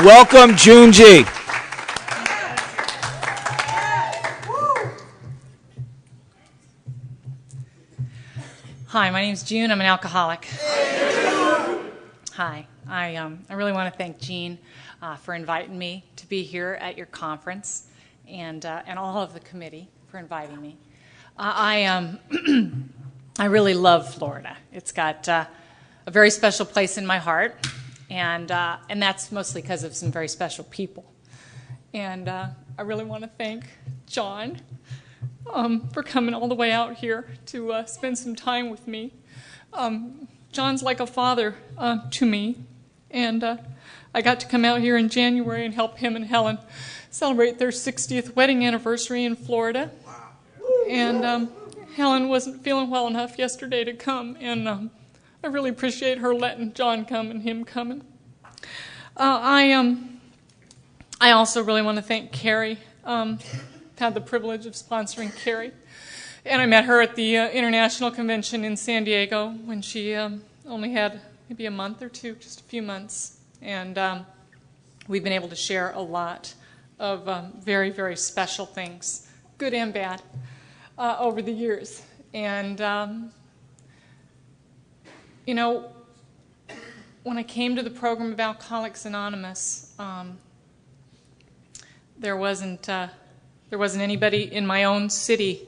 welcome Junji. Hi, my name's June. I'm an alcoholic. Hi. I really want to thank Jean for inviting me to be here at your conference, and all of the committee for inviting me. I really love Florida. It's got a very special place in my heart, and that's mostly because of some very special people. And I really want to thank John for coming all the way out here to spend some time with me. John's like a father to me, and I got to come out here in January and help him and Helen celebrate their 60th wedding anniversary in Florida. And Helen wasn't feeling well enough yesterday to come, and I really appreciate her letting John come and him coming. I also really want to thank Carrie. Had the privilege of sponsoring Carrie, and I met her at the International Convention in San Diego when she only had maybe a month or two, just a few months, and we've been able to share a lot of very, very special things, good and bad, over the years. And you know, when I came to the program of Alcoholics Anonymous, there wasn't anybody in my own city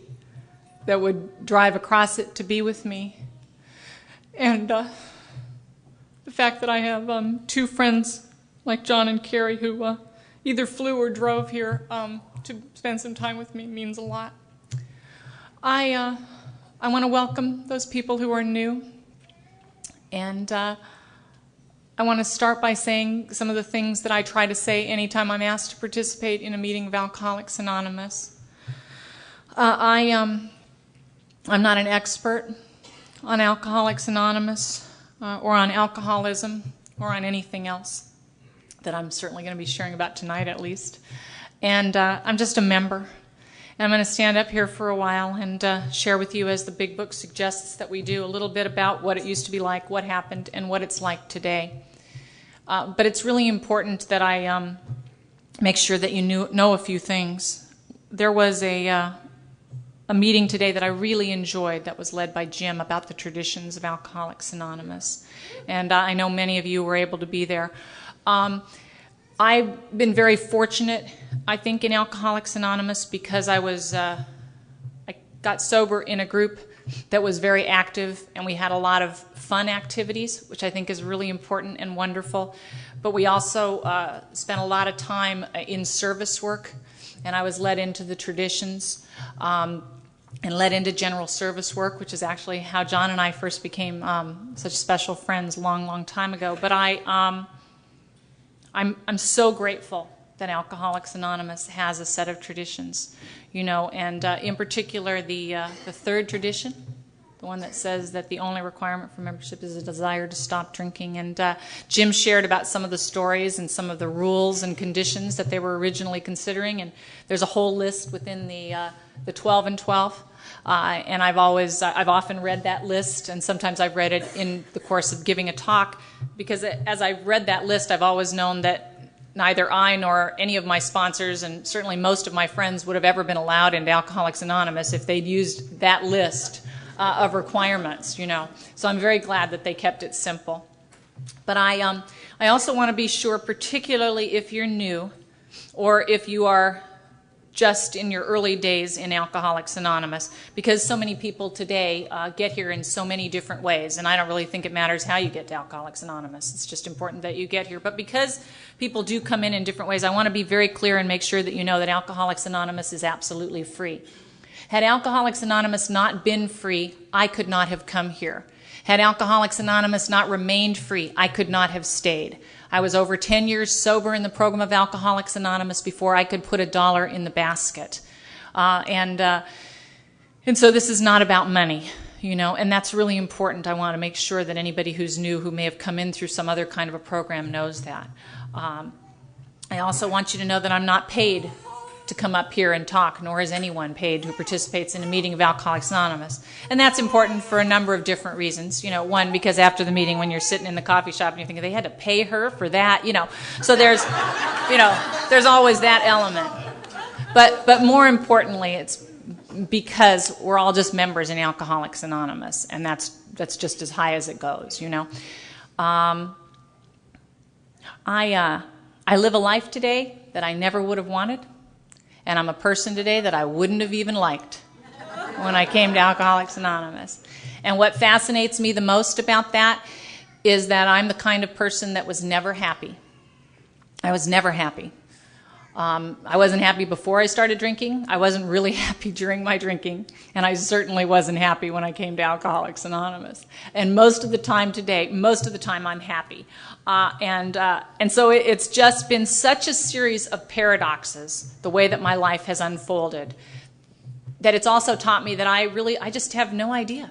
that would drive across it to be with me. And the fact that I have two friends like John and Carrie who either flew or drove here to spend some time with me means a lot. I want to welcome those people who are new, and I want to start by saying some of the things that I try to say anytime I'm asked to participate in a meeting of Alcoholics Anonymous. I'm not an expert on Alcoholics Anonymous or on alcoholism or on anything else that I'm certainly going to be sharing about tonight at least. And I'm just a member. And I'm going to stand up here for a while and share with you, as the Big Book suggests that we do, a little bit about what it used to be like, what happened, and what it's like today. But it's really important that I make sure that you know a few things. There was a meeting today that I really enjoyed that was led by Jim about the traditions of Alcoholics Anonymous. And I know many of you were able to be there. I've been very fortunate, I think, in Alcoholics Anonymous because I got sober in a group that was very active, and we had a lot of fun activities, which I think is really important and wonderful. But we also spent a lot of time in service work, and I was led into the traditions and led into general service work, which is actually how John and I first became such special friends long, long time ago. But I'm so grateful that Alcoholics Anonymous has a set of traditions, you know, and in particular the third tradition, the one that says that the only requirement for membership is a desire to stop drinking. And Jim shared about some of the stories and some of the rules and conditions that they were originally considering, and there's a whole list within the 12 and 12. And I've often read that list, and sometimes I've read it in the course of giving a talk, because as I've read that list, I've always known that neither I nor any of my sponsors, and certainly most of my friends, would have ever been allowed into Alcoholics Anonymous if they'd used that list of requirements, you know. So I'm very glad that they kept it simple. But I also want to be sure, particularly if you're new, or if you are just in your early days in Alcoholics Anonymous, because so many people today get here in so many different ways, and I don't really think it matters how you get to Alcoholics Anonymous. It's just important that you get here. But because people do come in different ways, I want to be very clear and make sure that you know that Alcoholics Anonymous is absolutely free. Had Alcoholics Anonymous not been free, I could not have come here. Had Alcoholics Anonymous not remained free, I could not have stayed. I was over 10 years sober in the program of Alcoholics Anonymous before I could put $1 in the basket. And so this is not about money, you know, and that's really important. I want to make sure that anybody who's new, who may have come in through some other kind of a program, knows that. I also want you to know that I'm not paid to come up here and talk, nor is anyone paid who participates in a meeting of Alcoholics Anonymous. And that's important for a number of different reasons. One, because after the meeting, when you're sitting in the coffee shop and you're thinking, they had to pay her for that, So there's, there's always that element. But more importantly, it's because we're all just members in Alcoholics Anonymous, and that's just as high as it goes, I live a life today that I never would have wanted, and I'm a person today that I wouldn't have even liked when I came to Alcoholics Anonymous. And what fascinates me the most about that is that I'm the kind of person that was never happy. I was never happy. I wasn't happy before I started drinking. I wasn't really happy during my drinking. And I certainly wasn't happy when I came to Alcoholics Anonymous. And most of the time today, I'm happy. And so it's just been such a series of paradoxes, the way that my life has unfolded, that it's also taught me that I just have no idea.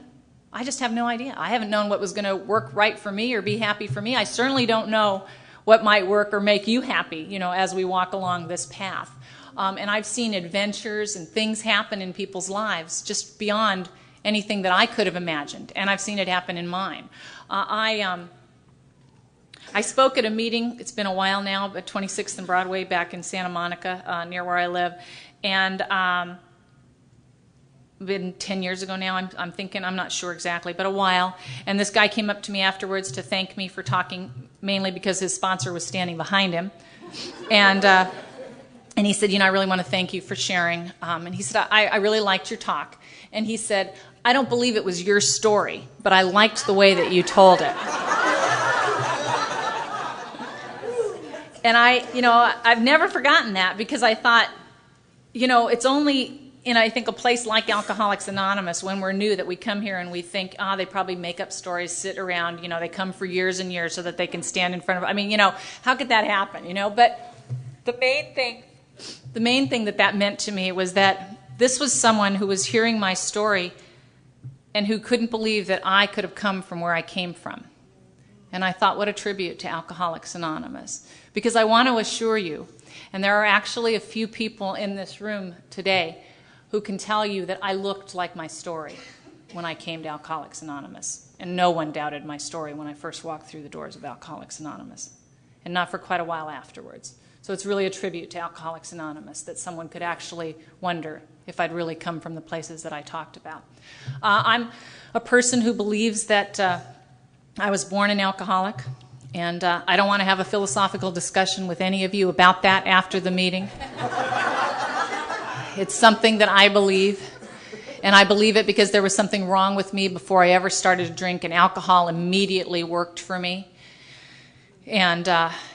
I just have no idea. I haven't known what was going to work right for me or be happy for me. I certainly don't know what might work or make you happy, as we walk along this path. And I've seen adventures and things happen in people's lives just beyond anything that I could have imagined. And I've seen it happen in mine. I spoke at a meeting, it's been a while now, at 26th and Broadway back in Santa Monica, near where I live. And been 10 years ago now, I'm thinking, I'm not sure exactly, but a while. And this guy came up to me afterwards to thank me for talking, mainly because his sponsor was standing behind him. And he said, I really want to thank you for sharing. And he said, I really liked your talk. And he said, I don't believe it was your story, but I liked the way that you told it. And I've never forgotten that, because I thought, it's only in, I think, a place like Alcoholics Anonymous, when we're new, that we come here and we think, they probably make up stories, sit around, they come for years and years so that they can stand in front of, how could that happen, But the main thing that meant to me was that this was someone who was hearing my story and who couldn't believe that I could have come from where I came from. And I thought, what a tribute to Alcoholics Anonymous. Because I want to assure you, and there are actually a few people in this room today who can tell you that I looked like my story when I came to Alcoholics Anonymous. And no one doubted my story when I first walked through the doors of Alcoholics Anonymous. And not for quite a while afterwards. So it's really a tribute to Alcoholics Anonymous that someone could actually wonder if I'd really come from the places that I talked about. I'm a person who believes that I was born an alcoholic. And I don't want to have a philosophical discussion with any of you about that after the meeting. It's something that I believe, and I believe it because there was something wrong with me before I ever started to drink, and alcohol immediately worked for me. And,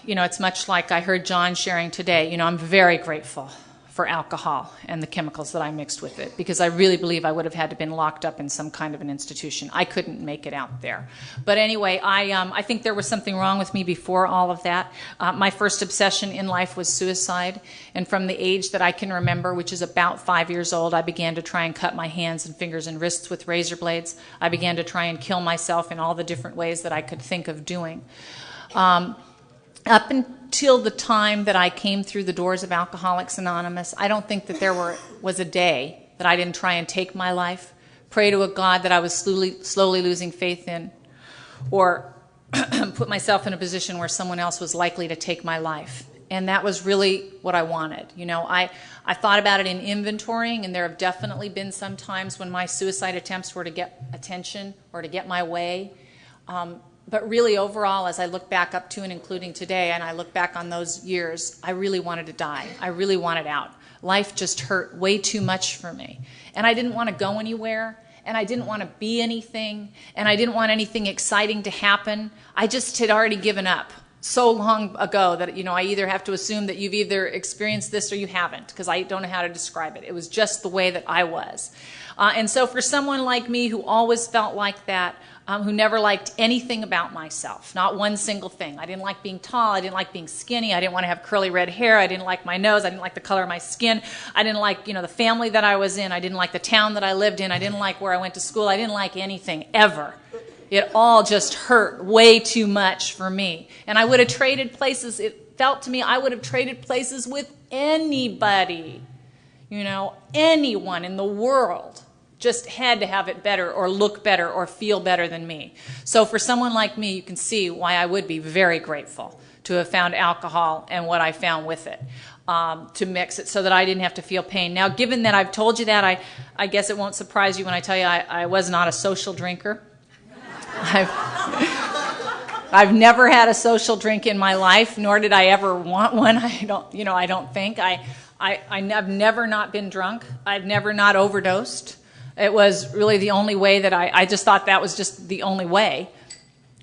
it's much like I heard John sharing today. I'm very grateful for alcohol and the chemicals that I mixed with it, because I really believe I would have had to been locked up in some kind of an institution. I couldn't make it out there. But anyway, I think there was something wrong with me before all of that. My first obsession in life was suicide, and from the age that I can remember, which is about 5 years old, I began to try and cut my hands and fingers and wrists with razor blades. I began to try and kill myself in all the different ways that I could think of doing. Up until the time that I came through the doors of Alcoholics Anonymous, I don't think that there was a day that I didn't try and take my life, pray to a God that I was slowly losing faith in, or put myself in a position where someone else was likely to take my life. And that was really what I wanted. I thought about it in inventorying, and there have definitely been some times when my suicide attempts were to get attention or to get my way. But really, overall, as I look back up to and including today, and I look back on those years, I really wanted to die. I really wanted out. Life just hurt way too much for me. And I didn't want to go anywhere, and I didn't want to be anything, and I didn't want anything exciting to happen. I just had already given up so long ago that, I either have to assume that you've either experienced this or you haven't, because I don't know how to describe it. It was just the way that I was. And so for someone like me who always felt like that, who never liked anything about myself, not one single thing. I didn't like being tall. I didn't like being skinny. I didn't want to have curly red hair. I didn't like my nose. I didn't like the color of my skin. I didn't like, the family that I was in. I didn't like the town that I lived in. I didn't like where I went to school. I didn't like anything ever. It all just hurt way too much for me. And I would have traded places. It felt to me I would have traded places with anybody You know, anyone in the world just had to have it better or look better or feel better than me. So for someone like me, you can see why I would be very grateful to have found alcohol and what I found with it, to mix it so that I didn't have to feel pain. Now, given that I've told you that, I guess it won't surprise you when I tell you I was not a social drinker. I've never had a social drink in my life, nor did I ever want one. I don't think. I've never not been drunk. I've never not overdosed. It was really the only way that I just thought that was just the only way.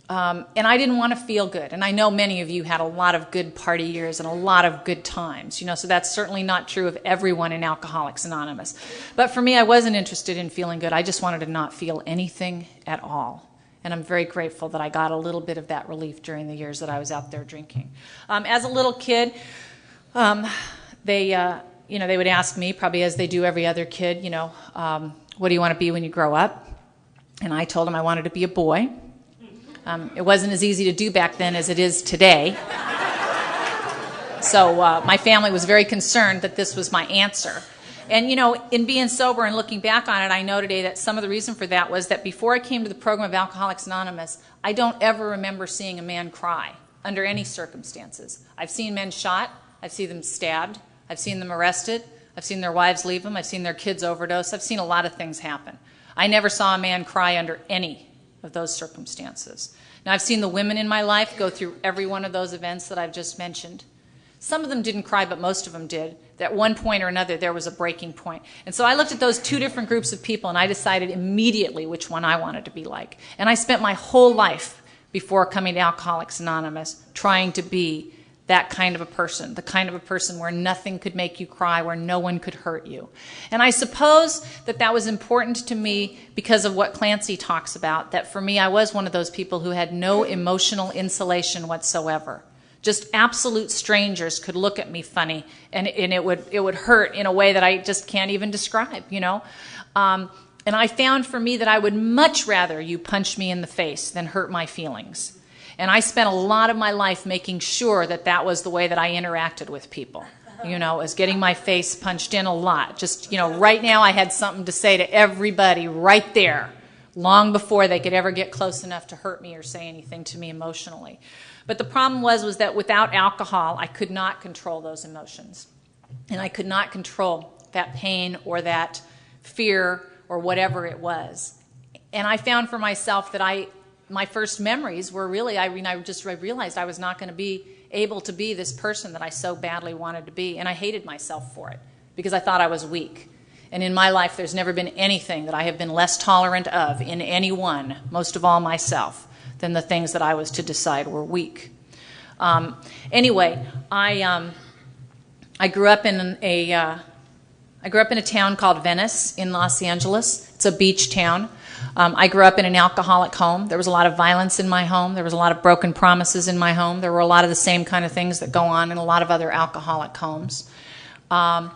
And I didn't want to feel good. And I know many of you had a lot of good party years and a lot of good times, you know, so that's certainly not true of everyone in Alcoholics Anonymous. But for me, I wasn't interested in feeling good. I just wanted to not feel anything at all. And I'm very grateful that I got a little bit of that relief during the years that I was out there drinking. As a little kid, they would ask me, probably as they do every other kid, what do you want to be when you grow up? And I told them I wanted to be a boy. It wasn't as easy to do back then as it is today. So my family was very concerned that this was my answer. And, in being sober and looking back on it, I know today that some of the reason for that was that before I came to the program of Alcoholics Anonymous, I don't ever remember seeing a man cry under any circumstances. I've seen men shot. I've seen them stabbed. I've seen them arrested. I've seen their wives leave them. I've seen their kids overdose. I've seen a lot of things happen. I never saw a man cry under any of those circumstances. Now, I've seen the women in my life go through every one of those events that I've just mentioned. Some of them didn't cry, but most of them did. At one point or another, there was a breaking point. And so I looked at those two different groups of people, and I decided immediately which one I wanted to be like. And I spent my whole life before coming to Alcoholics Anonymous trying to be that kind of a person, the kind of a person where nothing could make you cry, where no one could hurt you. And I suppose that was important to me because of what Clancy talks about, that for me I was one of those people who had no emotional insulation whatsoever. Just absolute strangers could look at me funny, and it would hurt in a way that I just can't even describe, And I found for me that I would much rather you punch me in the face than hurt my feelings. And I spent a lot of my life making sure that was the way that I interacted with people, as getting my face punched in a lot. Just, right now I had something to say to everybody right there, long before they could ever get close enough to hurt me or say anything to me emotionally. But the problem was that without alcohol, I could not control those emotions. And I could not control that pain or that fear or whatever it was. And I found for myself that my first memories were really, I realized I was not going to be able to be this person that I so badly wanted to be. And I hated myself for it because I thought I was weak. And in my life, there's never been anything that I have been less tolerant of in anyone, most of all myself, than the things that I was to decide were weak. Anyway, I grew up in a town called Venice in Los Angeles. It's a beach town. I grew up in an alcoholic home. There was a lot of violence in my home. There was a lot of broken promises in my home. There were a lot of the same kind of things that go on in a lot of other alcoholic homes. I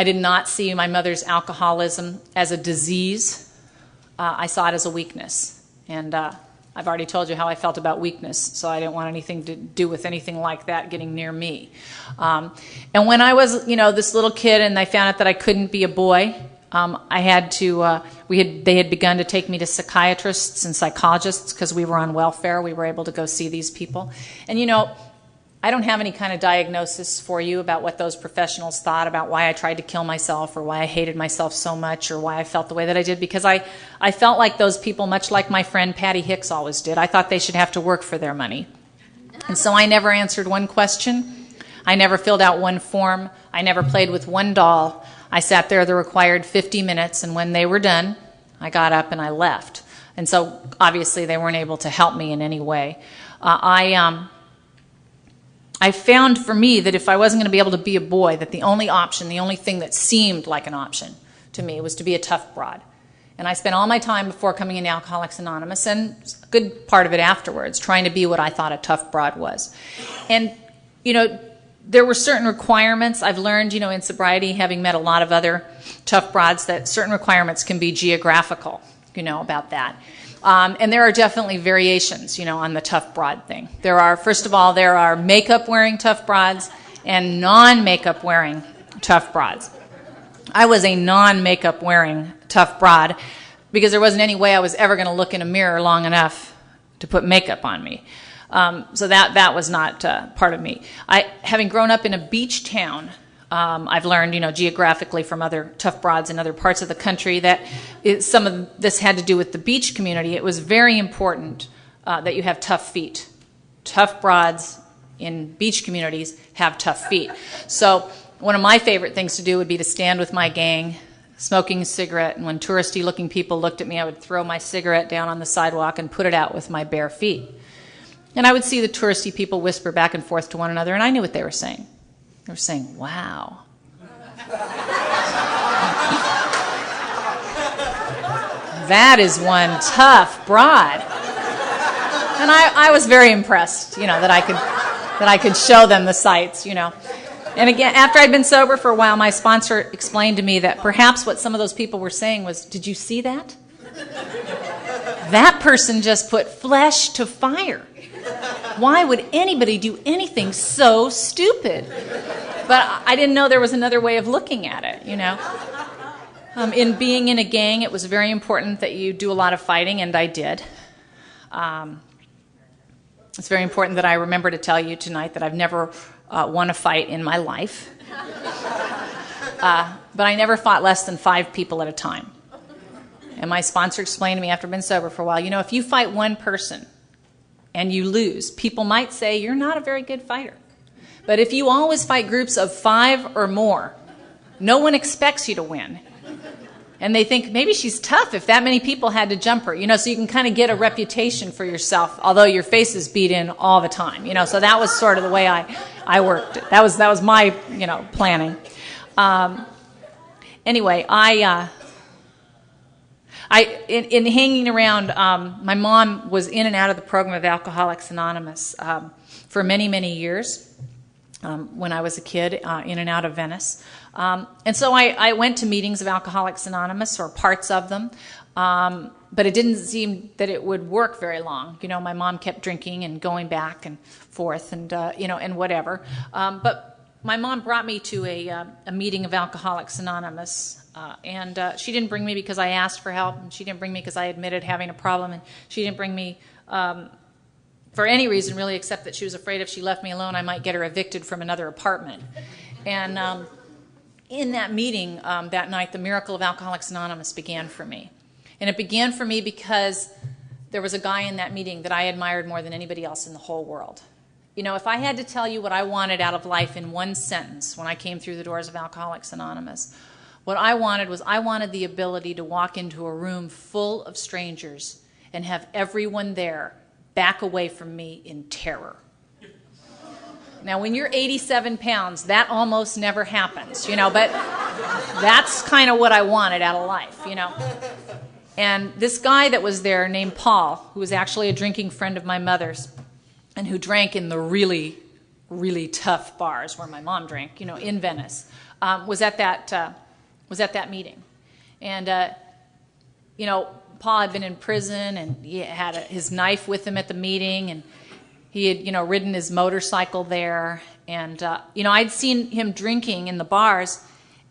did not see my mother's alcoholism as a disease. I saw it as a weakness. And I've already told you how I felt about weakness, so I didn't want anything to do with anything like that getting near me. And when I was, this little kid and I found out that I couldn't be a boy, I had to, they had begun to take me to psychiatrists and psychologists because we were on welfare. We were able to go see these people. And, I don't have any kind of diagnosis for you about what those professionals thought about why I tried to kill myself or why I hated myself so much or why I felt the way that I did, because I felt like those people, much like my friend Patty Hicks always did. I thought they should have to work for their money. And so I never answered one question. I never filled out one form. I never played with one doll. I sat there the required 50 minutes, and when they were done, I got up and I left. And so obviously they weren't able to help me in any way. I found for me that if I wasn't going to be able to be a boy, that the only option, the only thing that seemed like an option to me was to be a tough broad. And I spent all my time before coming into Alcoholics Anonymous, and a good part of it afterwards, trying to be what I thought a tough broad was. And, there were certain requirements. I've learned, in sobriety, having met a lot of other tough broads, that certain requirements can be geographical, about that. And there are definitely variations, on the tough broad thing. First of all, there are makeup wearing tough broads and non-makeup wearing tough broads. I was a non-makeup wearing tough broad because there wasn't any way I was ever going to look in a mirror long enough to put makeup on me. So that was not part of me. Having grown up in a beach town, I've learned, geographically from other tough broads in other parts of the country that some of this had to do with the beach community. It was very important that you have tough feet. Tough broads in beach communities have tough feet. So one of my favorite things to do would be to stand with my gang, smoking a cigarette, and when touristy-looking people looked at me, I would throw my cigarette down on the sidewalk and put it out with my bare feet. And I would see the touristy people whisper back and forth to one another, and I knew what they were saying. They were saying, wow. That is one tough broad. And I was very impressed, that I could show them the sights, And again, after I'd been sober for a while, my sponsor explained to me that perhaps what some of those people were saying was, did you see that? That person just put flesh to fire. Why would anybody do anything so stupid? But I didn't know there was another way of looking at it, In being in a gang, it was very important that you do a lot of fighting, and I did. It's very important that I remember to tell you tonight that I've never won a fight in my life. But I never fought less than 5 people at a time. And my sponsor explained to me after I've been sober for a while, if you fight one person and you lose, people might say you're not a very good fighter. But if you always fight groups of 5 or more, no one expects you to win. And they think, maybe she's tough if that many people had to jump her, so you can kind of get a reputation for yourself, although your face is beat in all the time, So that was sort of the way I worked it. That was my, planning. Anyway, in hanging around, my mom was in and out of the program of Alcoholics Anonymous for many, many years when I was a kid, in and out of Venice. And so I went to meetings of Alcoholics Anonymous, or parts of them, but it didn't seem that it would work very long. My mom kept drinking and going back and forth and, and whatever. But my mom brought me to a meeting of Alcoholics Anonymous, and she didn't bring me because I asked for help, and she didn't bring me because I admitted having a problem, and she didn't bring me for any reason really, except that she was afraid if she left me alone I might get her evicted from another apartment. And in that meeting that night, the miracle of Alcoholics Anonymous began for me. And it began for me because there was a guy in that meeting that I admired more than anybody else in the whole world. If I had to tell you what I wanted out of life in one sentence when I came through the doors of Alcoholics Anonymous, what I wanted the ability to walk into a room full of strangers and have everyone there back away from me in terror. Now, when you're 87 pounds, that almost never happens, but that's kind of what I wanted out of life, And this guy that was there named Paul, who was actually a drinking friend of my mother's, and who drank in the really, really tough bars where my mom drank, in Venice, was at that meeting. And, Paul had been in prison, and he had his knife with him at the meeting, and he had, ridden his motorcycle there. And, I'd seen him drinking in the bars,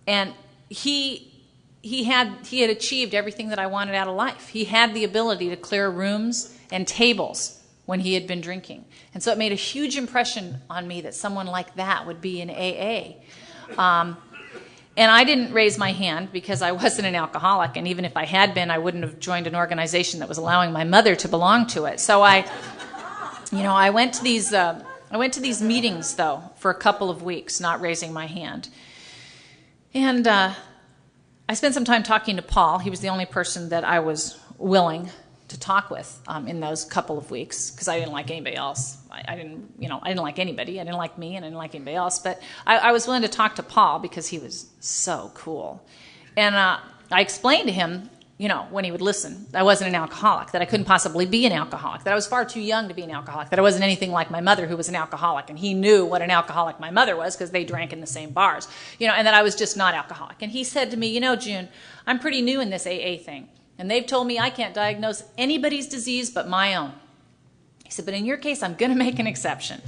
and he had achieved everything that I wanted out of life. He had the ability to clear rooms and tables when he had been drinking. And so it made a huge impression on me that someone like that would be in AA. And I didn't raise my hand because I wasn't an alcoholic, and even if I had been, I wouldn't have joined an organization that was allowing my mother to belong to it. So I went to these meetings though for a couple of weeks, not raising my hand. And I spent some time talking to Paul. He was the only person that I was willing to talk with in those couple of weeks because I didn't like anybody else. I didn't like anybody. I didn't like me, and I didn't like anybody else. But I was willing to talk to Paul because he was so cool. And I explained to him, when he would listen, I wasn't an alcoholic, that I couldn't possibly be an alcoholic, that I was far too young to be an alcoholic, that I wasn't anything like my mother who was an alcoholic, and he knew what an alcoholic my mother was because they drank in the same bars, and that I was just not alcoholic. And he said to me, June, I'm pretty new in this AA thing. And they've told me I can't diagnose anybody's disease but my own. He said, but in your case, I'm going to make an exception.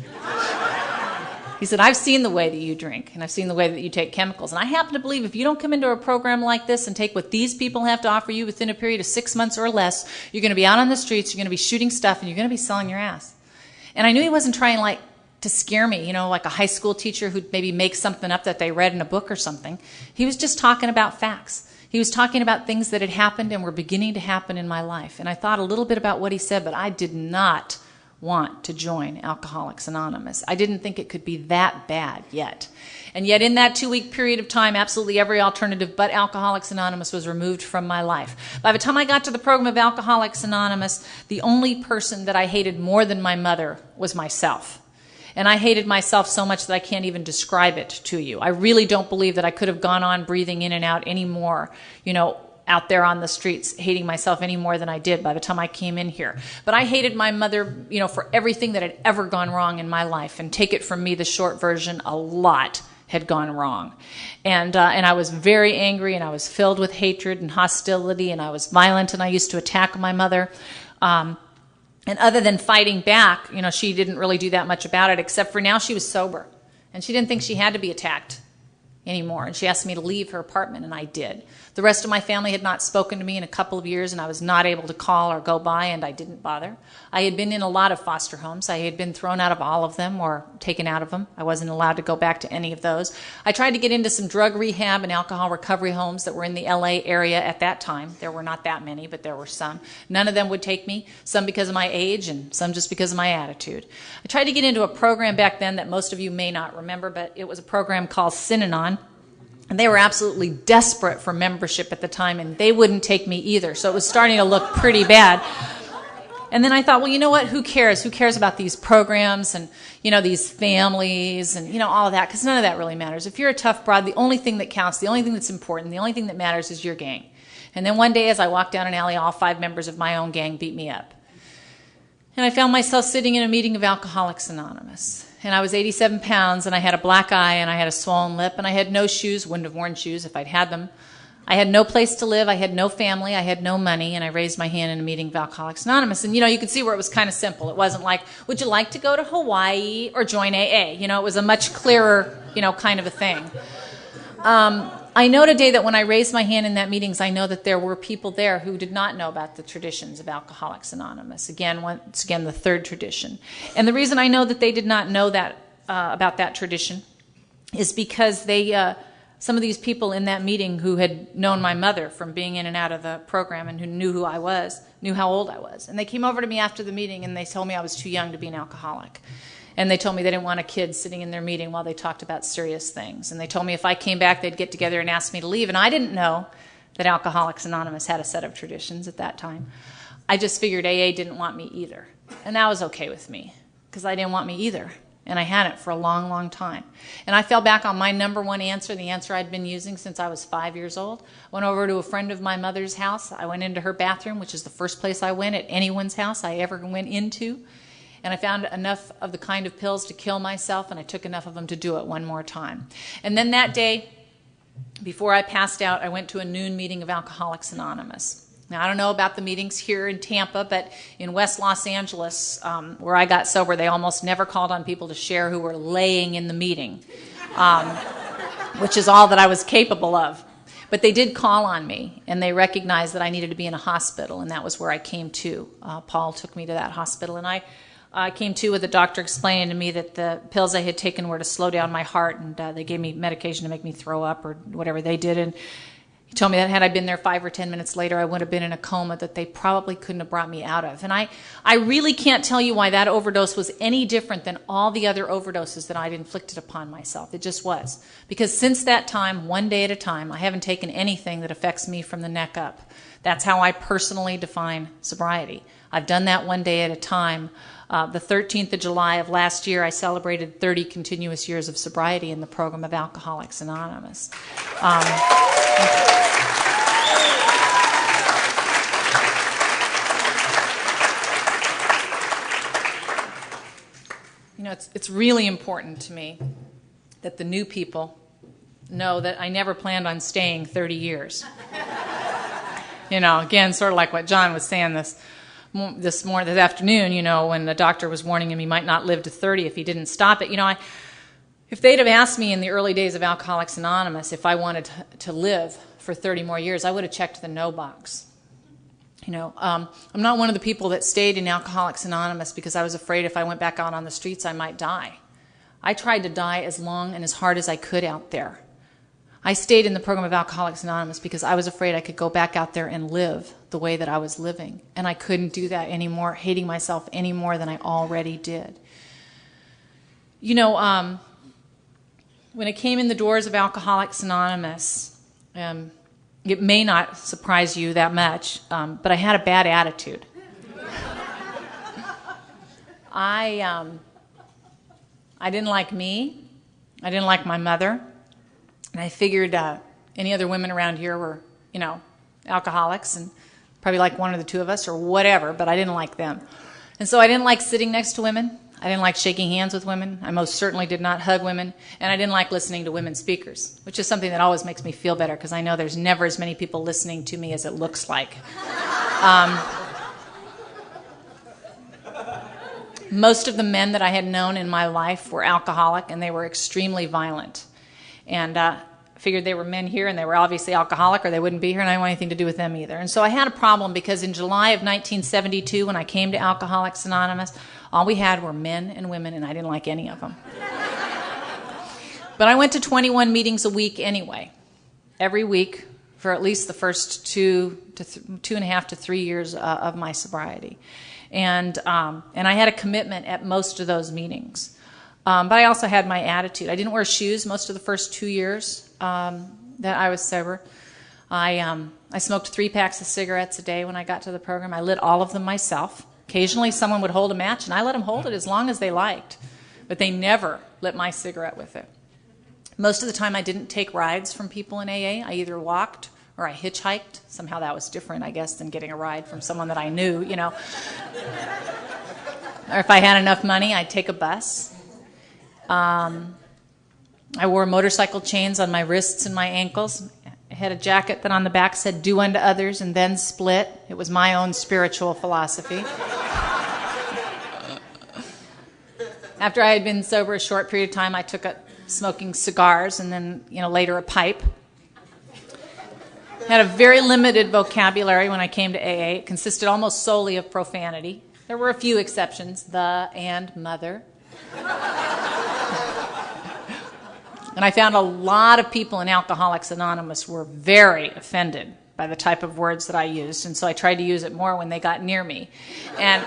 He said, I've seen the way that you drink, and I've seen the way that you take chemicals. And I happen to believe if you don't come into a program like this and take what these people have to offer you within a period of 6 months or less, you're going to be out on the streets, you're going to be shooting stuff, and you're going to be selling your ass. And I knew he wasn't trying to scare me, like a high school teacher who'd maybe make something up that they read in a book or something. He was just talking about facts. He was talking about things that had happened and were beginning to happen in my life. And I thought a little bit about what he said, but I did not want to join Alcoholics Anonymous. I didn't think it could be that bad yet. And yet in that 2-week period of time, absolutely every alternative but Alcoholics Anonymous was removed from my life. By the time I got to the program of Alcoholics Anonymous, the only person that I hated more than my mother was myself. And I hated myself so much that I can't even describe it to you. I really don't believe that I could have gone on breathing in and out anymore, out there on the streets, hating myself any more than I did by the time I came in here. But I hated my mother, for everything that had ever gone wrong in my life. And take it from me, the short version, a lot had gone wrong. And I was very angry, and I was filled with hatred and hostility, and I was violent, and I used to attack my mother. And other than fighting back, she didn't really do that much about it, except for now she was sober. And she didn't think she had to be attacked anymore. And she asked me to leave her apartment, and I did. The rest of my family had not spoken to me in a couple of years, and I was not able to call or go by, and I didn't bother. I had been in a lot of foster homes. I had been thrown out of all of them or taken out of them. I wasn't allowed to go back to any of those. I tried to get into some drug rehab and alcohol recovery homes that were in the LA area at that time. There were not that many, but there were some. None of them would take me, some because of my age and some just because of my attitude. I tried to get into a program back then that most of you may not remember, but it was a program called Synanon. And they were absolutely desperate for membership at the time, and they wouldn't take me either. So it was starting to look pretty bad. And then I thought, well, you know what? Who cares? Who cares about these programs and, these families and, all of that? Because none of that really matters. If you're a tough broad, the only thing that counts, the only thing that's important, the only thing that matters is your gang. And then one day as I walked down an alley, all 5 members of my own gang beat me up. And I found myself sitting in a meeting of Alcoholics Anonymous. And I was 87 pounds, and I had a black eye, and I had a swollen lip, and I had no shoes, wouldn't have worn shoes if I'd had them. I had no place to live, I had no family, I had no money, and I raised my hand in a meeting of Alcoholics Anonymous. And, you could see where it was kind of simple. It wasn't like, would you like to go to Hawaii or join AA? It was a much clearer, kind of a thing. I know today that when I raised my hand in that meetings, I know that there were people there who did not know about the traditions of Alcoholics Anonymous. Once again, the third tradition. And the reason I know that they did not know that about that tradition is because some of these people in that meeting who had known my mother from being in and out of the program and who knew who I was, knew how old I was. And they came over to me after the meeting and they told me I was too young to be an alcoholic. And they told me they didn't want a kid sitting in their meeting while they talked about serious things. And they told me if I came back, they'd get together and ask me to leave. And I didn't know that Alcoholics Anonymous had a set of traditions at that time. I just figured AA didn't want me either. And that was okay with me, because I didn't want me either. And I hadn't for a long, long time. And I fell back on my number one answer, the answer I'd been using since I was 5 years old. Went over to a friend of my mother's house. I went into her bathroom, which is the first place I went at anyone's house I ever went into. And I found enough of the kind of pills to kill myself, and I took enough of them to do it one more time. And then that day, before I passed out, I went to a noon meeting of Alcoholics Anonymous. Now, I don't know about the meetings here in Tampa, but in West Los Angeles, where I got sober, they almost never called on people to share who were laying in the meeting, which is all that I was capable of. But they did call on me, and they recognized that I needed to be in a hospital, and that was where I came to. Paul took me to that hospital, and I came to with the doctor explaining to me that the pills I had taken were to slow down my heart, and they gave me medication to make me throw up or whatever they did. And he told me that had I been there 5 or 10 minutes later, I would have been in a coma that they probably couldn't have brought me out of. And I really can't tell you why that overdose was any different than all the other overdoses that I'd inflicted upon myself. It just was. Because since that time, one day at a time, I haven't taken anything that affects me from the neck up. That's how I personally define sobriety. I've done that one day at a time. The 13th of July of last year, I celebrated 30 continuous years of sobriety in the program of Alcoholics Anonymous. It's really important to me that the new people know that I never planned on staying 30 years. Again, sort of like what John was saying this afternoon, when the doctor was warning him he might not live to 30 if he didn't stop it. If they'd have asked me in the early days of Alcoholics Anonymous if I wanted to live for 30 more years, I would have checked the no box. I'm not one of the people that stayed in Alcoholics Anonymous because I was afraid if I went back out on the streets I might die. I tried to die as long and as hard as I could out there. I stayed in the program of Alcoholics Anonymous because I was afraid I could go back out there and live the way that I was living. And I couldn't do that anymore, hating myself any more than I already did. When it came in the doors of Alcoholics Anonymous, it may not surprise you that much, but I had a bad attitude. I didn't like me. I didn't like my mother. And I figured any other women around here were, alcoholics and probably like one of the two of us or whatever, but I didn't like them. And so I didn't like sitting next to women. I didn't like shaking hands with women. I most certainly did not hug women. And I didn't like listening to women speakers, which is something that always makes me feel better because I know there's never as many people listening to me as it looks like. Most of the men that I had known in my life were alcoholic, and they were extremely violent. And I figured they were men here, and they were obviously alcoholic, or they wouldn't be here, and I didn't want anything to do with them either. And so I had a problem because in July of 1972, when I came to Alcoholics Anonymous, all we had were men and women, and I didn't like any of them. But I went to 21 meetings a week anyway, every week for at least the first 2.5 to 3 years of my sobriety. And I had a commitment at most of those meetings. But I also had my attitude. I didn't wear shoes most of the first 2 years that I was sober. I smoked 3 packs of cigarettes a day when I got to the program. I lit all of them myself. Occasionally someone would hold a match, and I let them hold it as long as they liked. But they never lit my cigarette with it. Most of the time I didn't take rides from people in AA. I either walked or I hitchhiked. Somehow that was different, I guess, than getting a ride from someone that I knew, Or if I had enough money, I'd take a bus. I wore motorcycle chains on my wrists and my ankles. I had a jacket that on the back said, "Do unto others and then split." It was my own spiritual philosophy. After I had been sober a short period of time, I took up smoking cigars and then, later a pipe. I had a very limited vocabulary when I came to AA. It consisted almost solely of profanity. There were a few exceptions, the and mother. And I found a lot of people in Alcoholics Anonymous were very offended by the type of words that I used, and so I tried to use it more when they got near me. And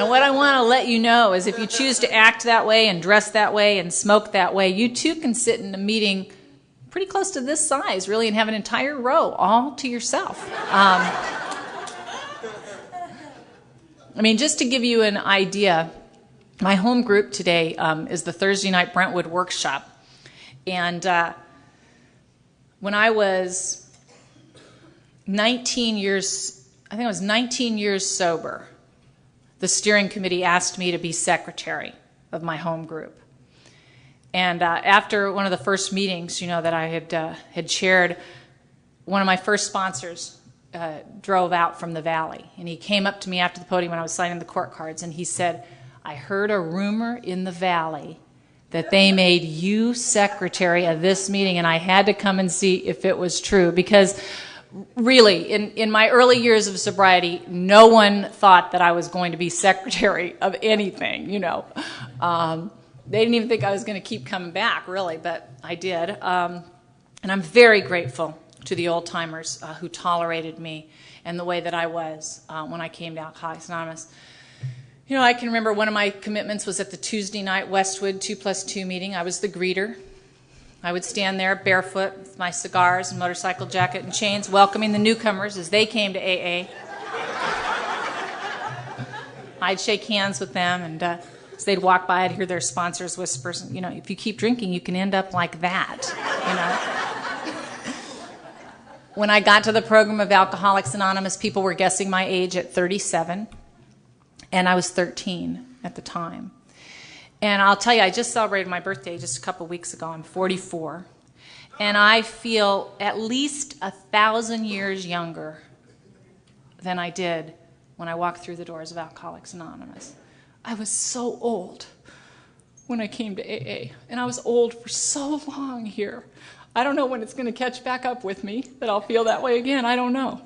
what I want to let you know is if you choose to act that way and dress that way and smoke that way, you too can sit in a meeting pretty close to this size, really, and have an entire row all to yourself. Just to give you an idea, my home group today is the Thursday night Brentwood workshop. And when I was 19 years sober, the steering committee asked me to be secretary of my home group. And after one of the first meetings, that I had chaired, one of my first sponsors drove out from the valley. And he came up to me after the podium when I was signing the court cards, and he said, "I heard a rumor in the valley that they made you secretary of this meeting, and I had to come and see if it was true." Because really, in my early years of sobriety, no one thought that I was going to be secretary of anything, They didn't even think I was going to keep coming back, really, but I did. And I'm very grateful to the old-timers who tolerated me and the way that I was when I came to Alcoholics Anonymous. I can remember one of my commitments was at the Tuesday night Westwood 2+2 meeting. I was the greeter. I would stand there barefoot with my cigars and motorcycle jacket and chains, welcoming the newcomers as they came to AA. I'd shake hands with them, and as they'd walk by, I'd hear their sponsors whisper, "If you keep drinking, you can end up like that." When I got to the program of Alcoholics Anonymous, people were guessing my age at 37. And I was 13 at the time. And I'll tell you, I just celebrated my birthday just a couple weeks ago. I'm 44. And I feel at least 1,000 years younger than I did when I walked through the doors of Alcoholics Anonymous. I was so old. when I came to AA. And I was old for so long here. I don't know when it's going to catch back up with me, that I'll feel that way again. I don't know.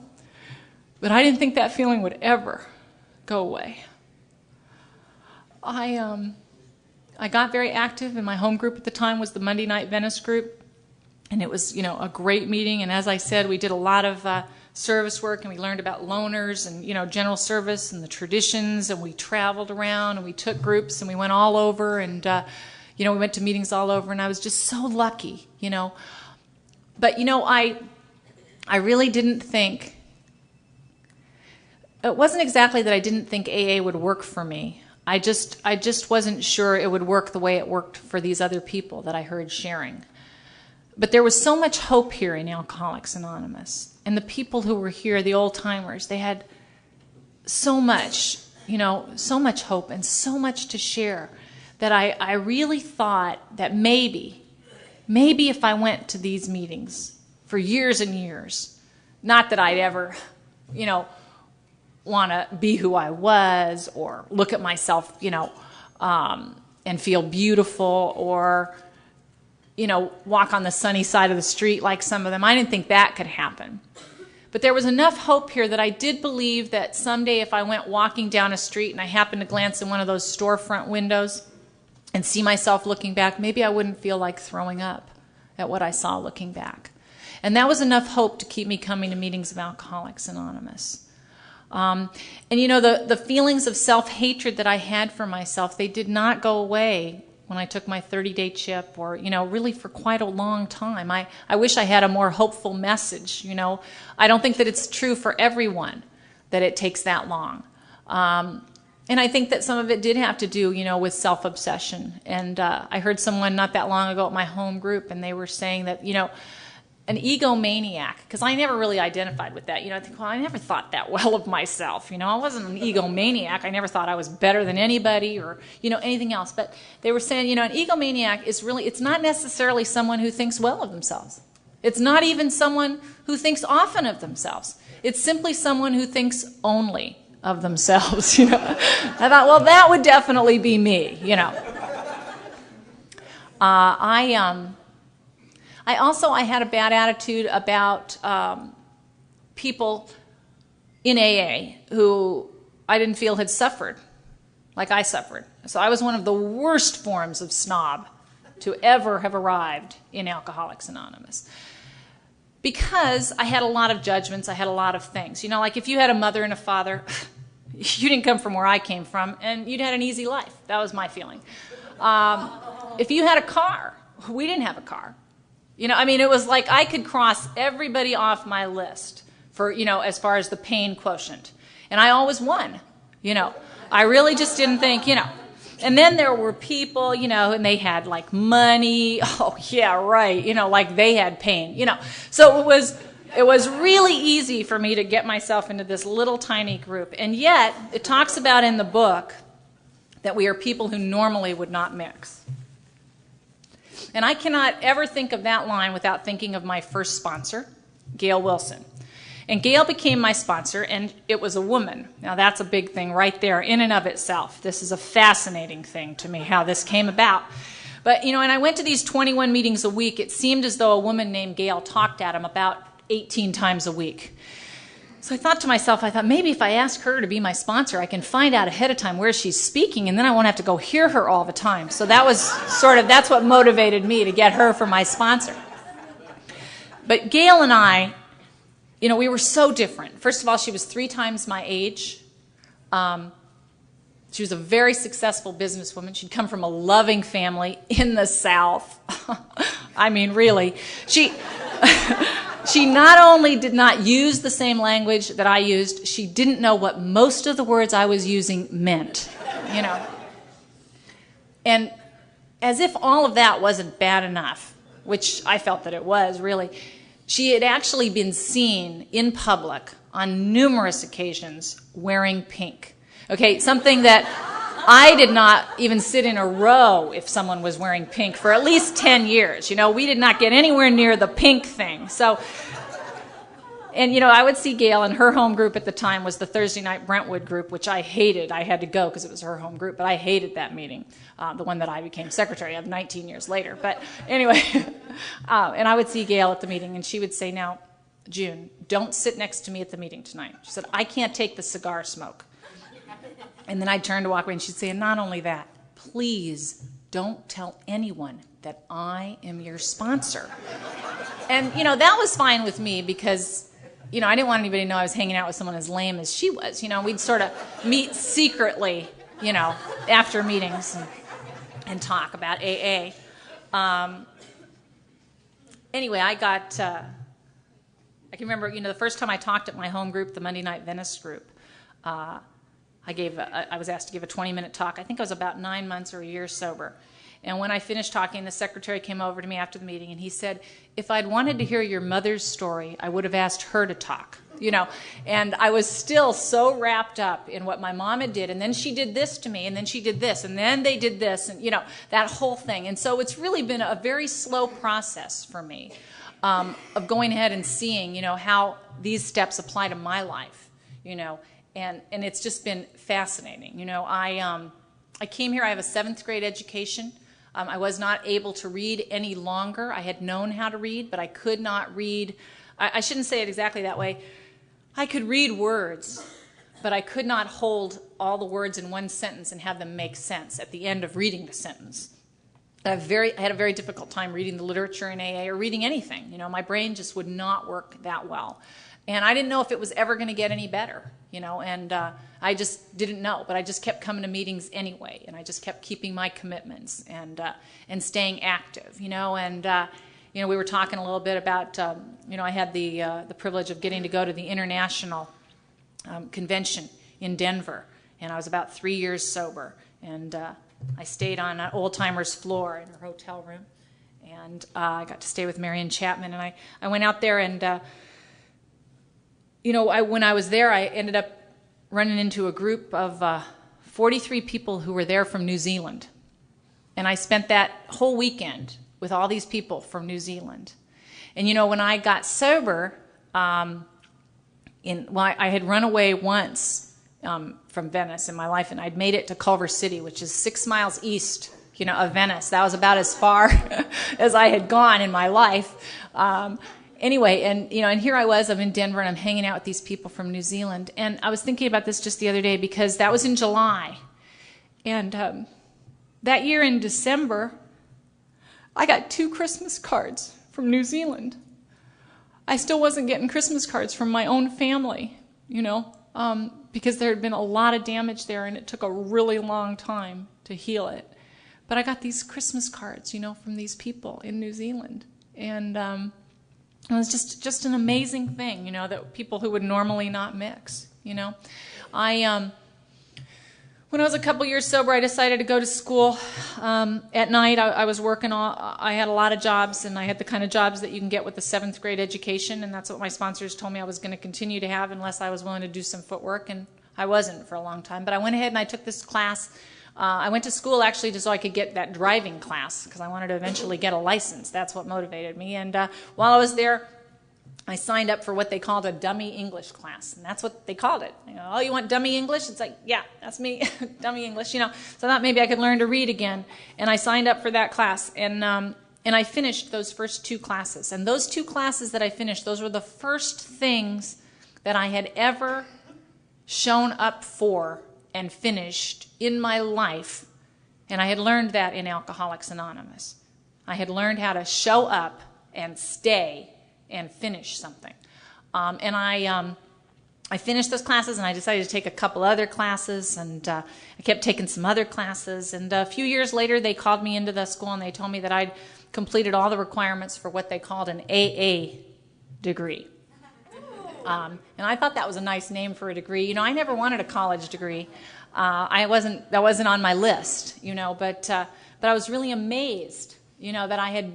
But I didn't think that feeling would ever go away. I got very active, and my home group at the time was the Monday Night Venice group. And it was, a great meeting. And as I said, we did a lot of service work, and we learned about loners and, general service and the traditions. And we traveled around, and we took groups, and we went all over. And, we went to meetings all over. And I was just so lucky, But, I really didn't think, it wasn't exactly that I didn't think AA would work for me. I just wasn't sure it would work the way it worked for these other people that I heard sharing. But there was so much hope here in Alcoholics Anonymous. And the people who were here, the old timers, they had so much, so much hope and so much to share that I really thought that maybe if I went to these meetings for years and years, not that I'd ever, want to be who I was or look at myself, and feel beautiful or, walk on the sunny side of the street like some of them. I didn't think that could happen. But there was enough hope here that I did believe that someday if I went walking down a street and I happened to glance in one of those storefront windows and see myself looking back, maybe I wouldn't feel like throwing up at what I saw looking back. And that was enough hope to keep me coming to meetings of Alcoholics Anonymous. The feelings of self-hatred that I had for myself, they did not go away when I took my 30-day chip or, really for quite a long time. I wish I had a more hopeful message, I don't think that it's true for everyone that it takes that long. And I think that some of it did have to do, with self-obsession. And I heard someone not that long ago at my home group, and they were saying that, an egomaniac, because I never really identified with that. I think, I never thought that well of myself. I wasn't an egomaniac. I never thought I was better than anybody or, anything else. But they were saying, an egomaniac is really, it's not necessarily someone who thinks well of themselves. It's not even someone who thinks often of themselves. It's simply someone who thinks only of themselves, I thought, well, that would definitely be me, I had a bad attitude about people in AA who I didn't feel had suffered like I suffered. So I was one of the worst forms of snob to ever have arrived in Alcoholics Anonymous. Because I had a lot of judgments, I had a lot of things. Like if you had a mother and a father, you didn't come from where I came from, and you'd had an easy life. That was my feeling. If you had a car, we didn't have a car. It was like I could cross everybody off my list for, as far as the pain quotient. And I always won, I really just didn't think, And then there were people, and they had like money. Oh, yeah, right. Like they had pain, So it was really easy for me to get myself into this little tiny group. And yet it talks about in the book that we are people who normally would not mix. And I cannot ever think of that line without thinking of my first sponsor, Gail Wilson. And Gail became my sponsor, and it was a woman. Now, that's a big thing right there in and of itself. This is a fascinating thing to me, how this came about. But, and I went to these 21 meetings a week. It seemed as though a woman named Gail talked at them about 18 times a week. So I thought to myself, maybe if I ask her to be my sponsor, I can find out ahead of time where she's speaking, and then I won't have to go hear her all the time. So that was that's what motivated me to get her for my sponsor. But Gail and I, we were so different. First of all, she was 3 times my age. She was a very successful businesswoman. She'd come from a loving family in the South. Really. She not only did not use the same language that I used, she didn't know what most of the words I was using meant, And as if all of that wasn't bad enough, which I felt that it was, really, she had actually been seen in public on numerous occasions wearing pink. Okay, something that I did not even sit in a row if someone was wearing pink for at least 10 years. We did not get anywhere near the pink thing. So And, you know, I would see Gail, and her home group at the time was the Thursday night Brentwood group, which I hated. I had to go because it was her home group, but I hated that meeting, the one that I became secretary of 19 years later. But anyway, and I would see Gail at the meeting, and she would say, now, June, don't sit next to me at the meeting tonight. She said, I can't take the cigar smoke. And then I'd turn to walk away, and she'd say, and not only that, please don't tell anyone that I am your sponsor. And, you know, that was fine with me because, you know, I didn't want anybody to know I was hanging out with someone as lame as she was. You know, we'd sort of meet secretly, you know, after meetings and talk about AA. Anyway, I can remember, you know, the first time I talked at my home group, the Monday Night Venice group, I was asked to give a 20-minute talk. I think I was about 9 months or a year sober. And when I finished talking, the secretary came over to me after the meeting, and he said, if I'd wanted to hear your mother's story, I would have asked her to talk, you know. And I was still so wrapped up in what my mom had did, and then she did this to me, and then she did this, and then they did this, and, you know, that whole thing. And so it's really been a very slow process for me of going ahead and seeing, you know, how these steps apply to my life, you know. And it's just been fascinating. You know, I came here, I have a 7th grade education. I was not able to read any longer. I had known how to read, but I could not read. I shouldn't say it exactly that way. I could read words, but I could not hold all the words in one sentence and have them make sense at the end of reading the sentence. I had a very difficult time reading the literature in AA or reading anything. You know, my brain just would not work that well. And I didn't know if it was ever going to get any better, you know, and I just didn't know. But I just kept coming to meetings anyway, and I just kept keeping my commitments and staying active, you know. And, you know, we were talking a little bit about, you know, I had the privilege of getting to go to the international convention in Denver, and I was about 3 years sober. And I stayed on an old-timer's floor in her hotel room, and I got to stay with Marion Chapman. And I went out there and... you know, when I was there, I ended up running into a group of 43 people who were there from New Zealand. And I spent that whole weekend with all these people from New Zealand. And, you know, when I got sober, I had run away once from Venice in my life, and I'd made it to Culver City, which is 6 miles east, you know, of Venice. That was about as far as I had gone in my life. Anyway, and, you know, and here I was, I'm in Denver, and I'm hanging out with these people from New Zealand. And I was thinking about this just the other day because that was in July. And that year in December, I got 2 Christmas cards from New Zealand. I still wasn't getting Christmas cards from my own family, you know, because there had been a lot of damage there, and it took a really long time to heal it. But I got these Christmas cards, you know, from these people in New Zealand. And... it was just an amazing thing, you know, that people who would normally not mix, you know. When I was a couple years sober, I decided to go to school. At night, I was working I had a lot of jobs, and I had the kind of jobs that you can get with a 7th grade education, and that's what my sponsors told me I was going to continue to have unless I was willing to do some footwork, and I wasn't for a long time. But I went ahead and I took this class. I went to school actually just so I could get that driving class because I wanted to eventually get a license. That's what motivated me. And while I was there, I signed up for what they called a dummy English class. And that's what they called it. You know, oh, you want dummy English? It's like, yeah, that's me, dummy English. You know, so I thought maybe I could learn to read again. And I signed up for that class. And I finished those first 2 classes. And those 2 classes that I finished, those were the first things that I had ever shown up for and finished in my life, and I had learned that in Alcoholics Anonymous. I had learned how to show up and stay and finish something. And I finished those classes, and I decided to take a couple other classes, and I kept taking some other classes. And a few years later, they called me into the school, and they told me that I'd completed all the requirements for what they called an AA degree. And I thought that was a nice name for a degree. You know, I never wanted a college degree. That wasn't on my list, you know, but I was really amazed, you know, that I had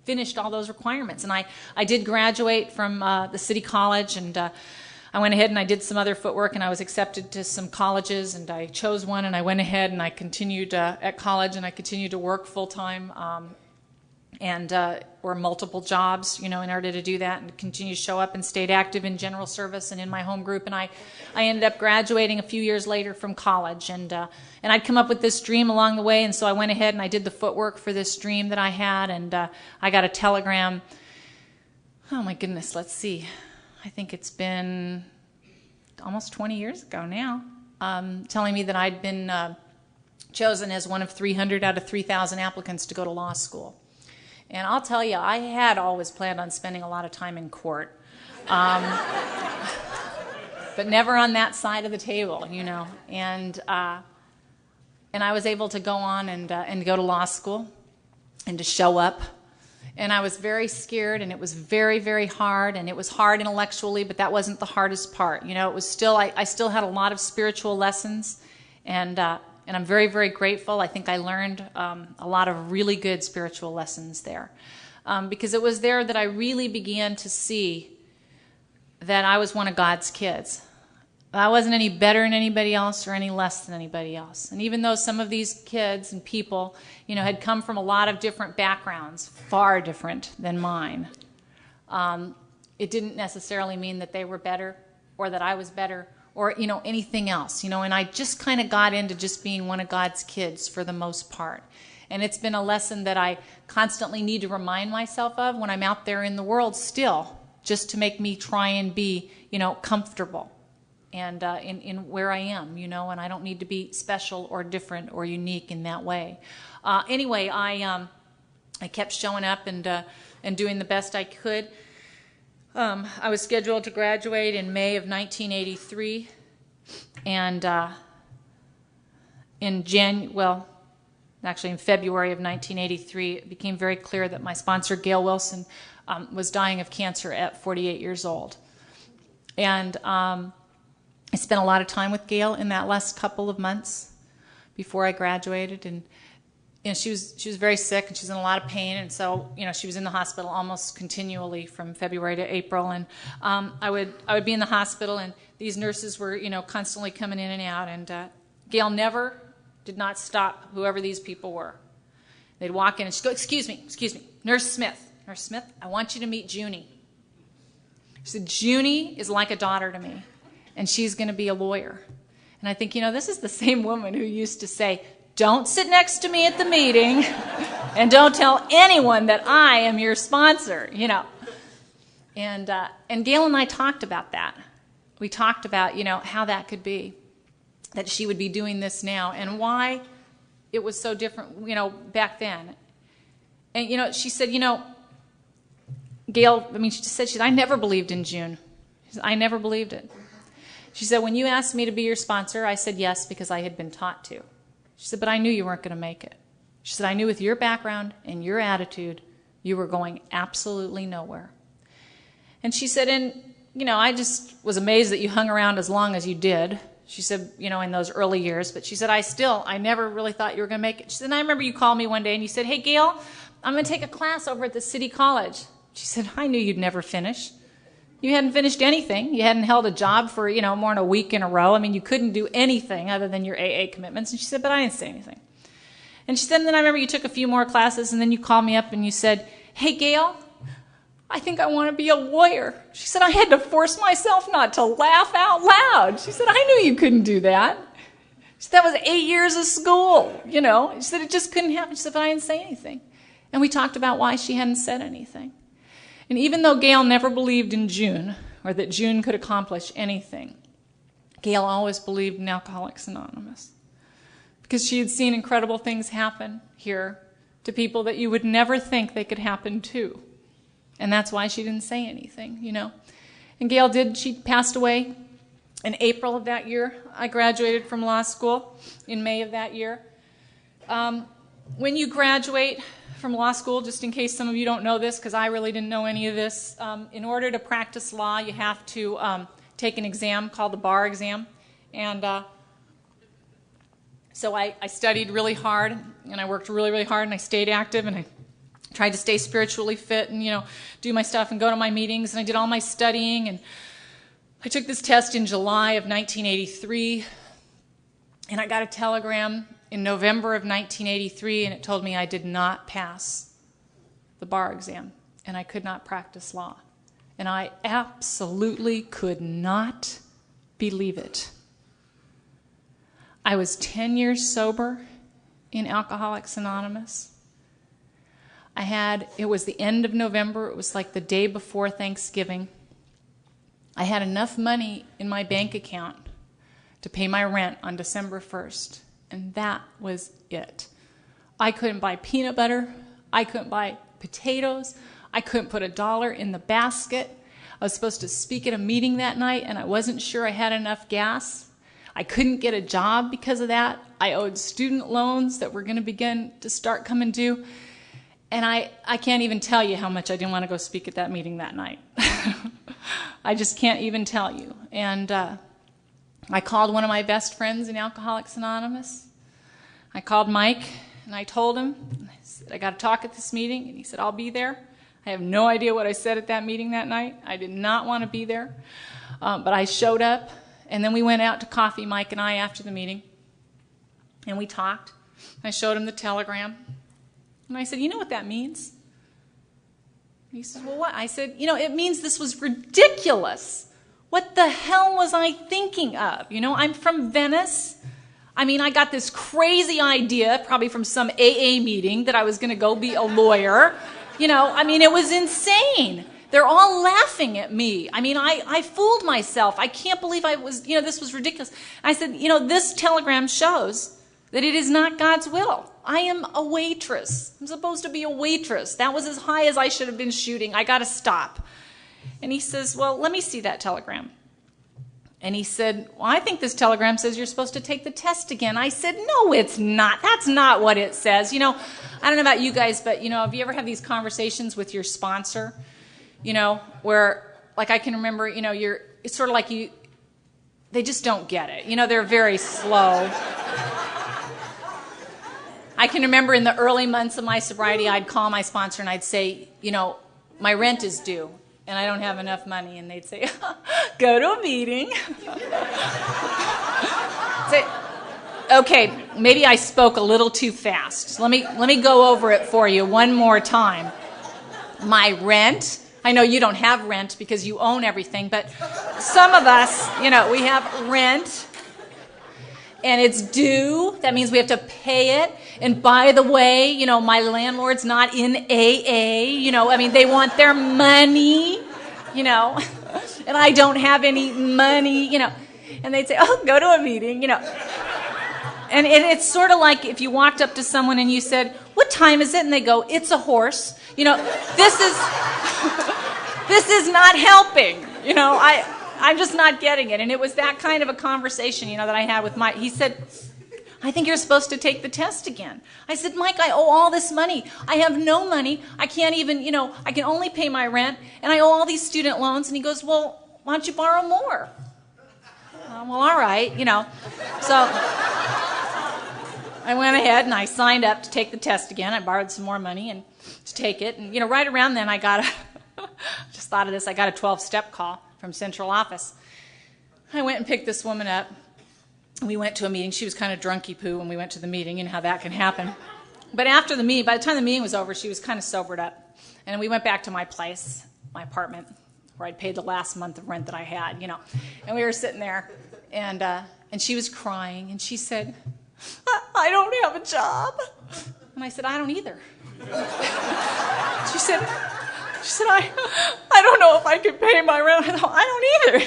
finished all those requirements. And I did graduate from the city college, and I went ahead and I did some other footwork, and I was accepted to some colleges, and I chose one, and I went ahead and I continued at college, and I continued to work full-time. and or multiple jobs, in order to do that, and continue to show up, and stayed active in general service and in my home group. And I ended up graduating a few years later from college, and I'd come up with this dream along the way, and so I went ahead and I did the footwork for this dream that I had, and I got a telegram. Oh my goodness, let's see. I think it's been almost 20 years ago now, telling me that I'd been chosen as one of 300 out of 3,000 applicants to go to law school. And I'll tell you, I had always planned on spending a lot of time in court, but never on that side of the table, And I was able to go on and go to law school and to show up. And I was very scared, and it was very, very hard, and it was hard intellectually, but that wasn't the hardest part. It was still, I still had a lot of spiritual lessons, and I'm very, very grateful. I think I learned a lot of really good spiritual lessons there, because it was there that I really began to see that I was one of God's kids. I wasn't any better than anybody else or any less than anybody else. And even though some of these kids and people, had come from a lot of different backgrounds, far different than mine, it didn't necessarily mean that they were better or that I was better or, anything else, and I just kind of got into just being one of God's kids for the most part. And it's been a lesson that I constantly need to remind myself of when I'm out there in the world still, just to make me try and be, comfortable and in where I am, and I don't need to be special or different or unique in that way. Anyway, I kept showing up and doing the best I could. I was scheduled to graduate in May of 1983, and in February of 1983, it became very clear that my sponsor, Gail Wilson, was dying of cancer at 48 years old. And I spent a lot of time with Gail in that last couple of months before I graduated, and she was very sick, and she was in a lot of pain, and so she was in the hospital almost continually from February to April, and I would be in the hospital, and these nurses were constantly coming in and out, and Gail did not stop whoever these people were. They'd walk in and she'd go, excuse me, Nurse Smith, I want you to meet Junie. She said, Junie is like a daughter to me, and she's going to be a lawyer. And I think, this is the same woman who used to say, don't sit next to me at the meeting and don't tell anyone that I am your sponsor, And Gail and I talked about that. We talked about, how that could be, that she would be doing this now and why it was so different, back then. And, she said, Gail, she just said, I never believed in June. She said, I never believed it. She said, when you asked me to be your sponsor, I said yes because I had been taught to. She said, but I knew you weren't going to make it. She said, I knew with your background and your attitude, you were going absolutely nowhere. And she said, I just was amazed that you hung around as long as you did. She said, in those early years. But she said, I never really thought you were going to make it. She said, and I remember you called me one day and you said, hey, Gail, I'm going to take a class over at the city college. She said, I knew you'd never finish. You hadn't finished anything. You hadn't held a job for, more than a week in a row. You couldn't do anything other than your AA commitments. And she said, but I didn't say anything. And she said, and then I remember you took a few more classes, and then you called me up and you said, hey, Gail, I think I want to be a lawyer. She said, I had to force myself not to laugh out loud. She said, I knew you couldn't do that. She said, that was 8 years of school, She said, it just couldn't happen. She said, but I didn't say anything. And we talked about why she hadn't said anything. And even though Gail never believed in June, or that June could accomplish anything, Gail always believed in Alcoholics Anonymous. Because she had seen incredible things happen here to people that you would never think they could happen to. And that's why she didn't say anything, And Gail she passed away in April of that year. I graduated from law school in May of that year. When you graduate from law school, just in case some of you don't know this, because I really didn't know any of this, in order to practice law, you have to take an exam called the bar exam. And so I studied really hard, and I worked really, really hard, and I stayed active, and I tried to stay spiritually fit and, do my stuff and go to my meetings, and I did all my studying, and I took this test in July of 1983, and I got a telegram in November of 1983, and it told me I did not pass the bar exam, and I could not practice law. And I absolutely could not believe it. I was 10 years sober in Alcoholics Anonymous. It was the end of November. It was like the day before Thanksgiving. I had enough money in my bank account to pay my rent on December 1st. And that was it. I couldn't buy peanut butter. I couldn't buy potatoes. I couldn't put $1 in the basket. I was supposed to speak at a meeting that night, and I wasn't sure I had enough gas. I couldn't get a job because of that. I owed student loans that were going to begin to start coming due. And I can't even tell you how much I didn't want to go speak at that meeting that night. I just can't even tell you. And I called one of my best friends in Alcoholics Anonymous. I called Mike, and I told him, I said, I got to talk at this meeting. And he said, I'll be there. I have no idea what I said at that meeting that night. I did not want to be there. But I showed up, and then we went out to coffee, Mike and I, after the meeting. And we talked. I showed him the telegram. And I said, you know what that means? And he says, well, what? I said, it means this was ridiculous. What the hell was I thinking of? I'm from Venice. I got this crazy idea, probably from some AA meeting, that I was going to go be a lawyer. It was insane. They're all laughing at me. I fooled myself. I can't believe I was, this was ridiculous. I said, this telegram shows that it is not God's will. I am a waitress. I'm supposed to be a waitress. That was as high as I should have been shooting. I got to stop. And he says, well, let me see that telegram. And he said, well, I think this telegram says you're supposed to take the test again. I said, no, it's not. That's not what it says. I don't know about you guys, but, have you ever had these conversations with your sponsor? Where, like, I can remember, it's sort of like they just don't get it. They're very slow. I can remember in the early months of my sobriety, I'd call my sponsor and I'd say, my rent is due and I don't have enough money. And they'd say, go to a meeting. Say, okay, maybe I spoke a little too fast. Let me go over it for you one more time. My rent, I know you don't have rent because you own everything, but some of us, we have rent. And it's due. That means we have to pay it. And by the way, my landlord's not in AA. They want their money, and I don't have any money, And they'd say, oh, go to a meeting, And it's sort of like if you walked up to someone and you said, what time is it? And they go, it's a horse. This is not helping. I'm just not getting it. And it was that kind of a conversation, that I had with Mike. He said, I think you're supposed to take the test again. I said, Mike, I owe all this money. I have no money. I can't even, I can only pay my rent. And I owe all these student loans. And he goes, well, why don't you borrow more? Well, all right, So I went ahead and I signed up to take the test again. I borrowed some more money and to take it. And, right around then I got just thought of this, I got a 12-step call from central office. I went and picked this woman up. We went to a meeting. She was kind of drunky-poo when we went to the meeting, how that can happen. But after the meeting, by the time the meeting was over, she was kind of sobered up. And we went back to my place, my apartment, where I'd paid the last month of rent that I had, And we were sitting there, and she was crying, and she said, I don't have a job. And I said, I don't either. She said, I don't know if I can pay my rent. I don't either.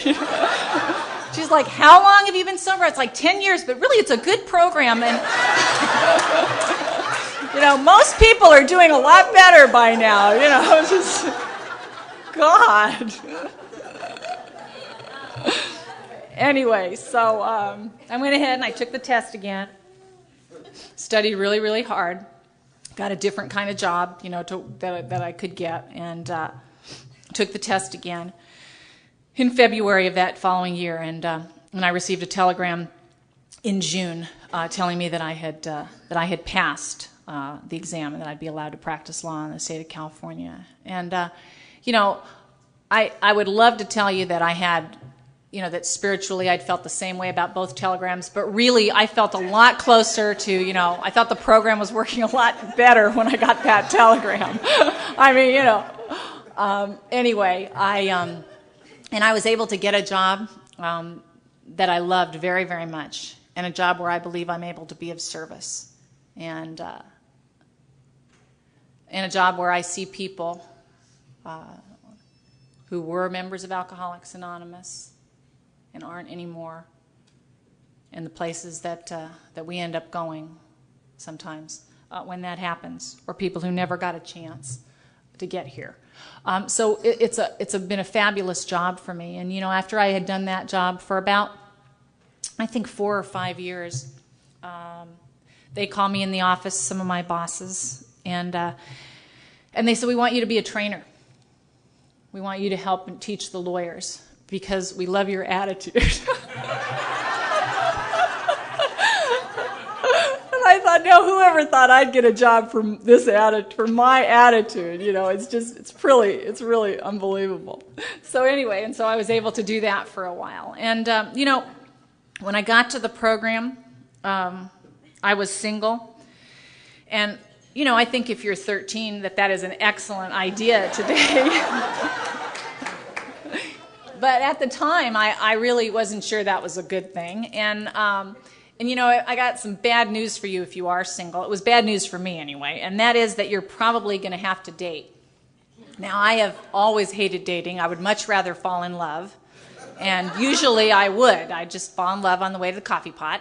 She's like, how long have you been sober? It's like 10 years, but really it's a good program. And, most people are doing a lot better by now. Just, God. Anyway, so I went ahead and I took the test again. Studied really, really hard. Got a different kind of job, that I could get, and took the test again in February of that following year. And I received a telegram in June telling me that I had passed the exam and that I'd be allowed to practice law in the state of California. And I would love to tell you that I had that spiritually I'd felt the same way about both telegrams, but really I felt a lot closer to, I thought the program was working a lot better when I got that telegram. I mean, anyway, and I was able to get a job that I loved very, very much, and a job where I believe I'm able to be of service, and a job where I see people who were members of Alcoholics Anonymous and aren't anymore, and the places that we end up going sometimes when that happens, or people who never got a chance to get here. So it's been a fabulous job for me. And after I had done that job for about, I think, 4 or 5 years, they called me in the office, some of my bosses, and they said, "We want you to be a trainer. We want you to help and teach the lawyers because we love your attitude." I thought, no, whoever thought I'd get a job from my attitude, it's really unbelievable. So anyway, and so I was able to do that for a while. And, when I got to the program, I was single. And, I think if you're 13, that is an excellent idea today. But at the time, I really wasn't sure that was a good thing. And I got some bad news for you if you are single. It was bad news for me anyway, and that is that you're probably going to have to date. Now, I have always hated dating. I would much rather fall in love, and usually I would. I'd just fall in love on the way to the coffee pot,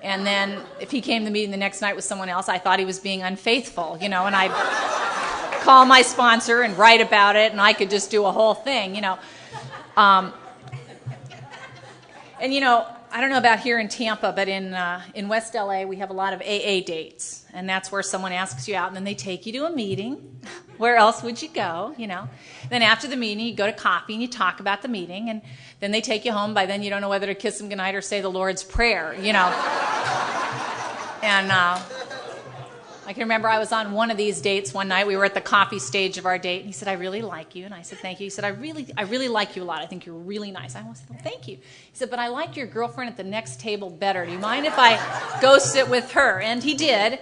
and then if he came to the meeting the next night with someone else, I thought he was being unfaithful, and I'd call my sponsor and write about it, and I could just do a whole thing, And I don't know about here in Tampa, but in West LA we have a lot of AA dates, and that's where someone asks you out, and then they take you to a meeting. Where else would you go? Then after the meeting you go to coffee and you talk about the meeting, and then they take you home. By then you don't know whether to kiss them goodnight or say the Lord's Prayer. And I can remember I was on one of these dates one night. We were at the coffee stage of our date, and he said, "I really like you." And I said, "Thank you." He said, I really like you a lot. I think you're really nice." I said, "Well, thank you." He said, "But I like your girlfriend at the next table better. Do you mind if I go sit with her?" And he did.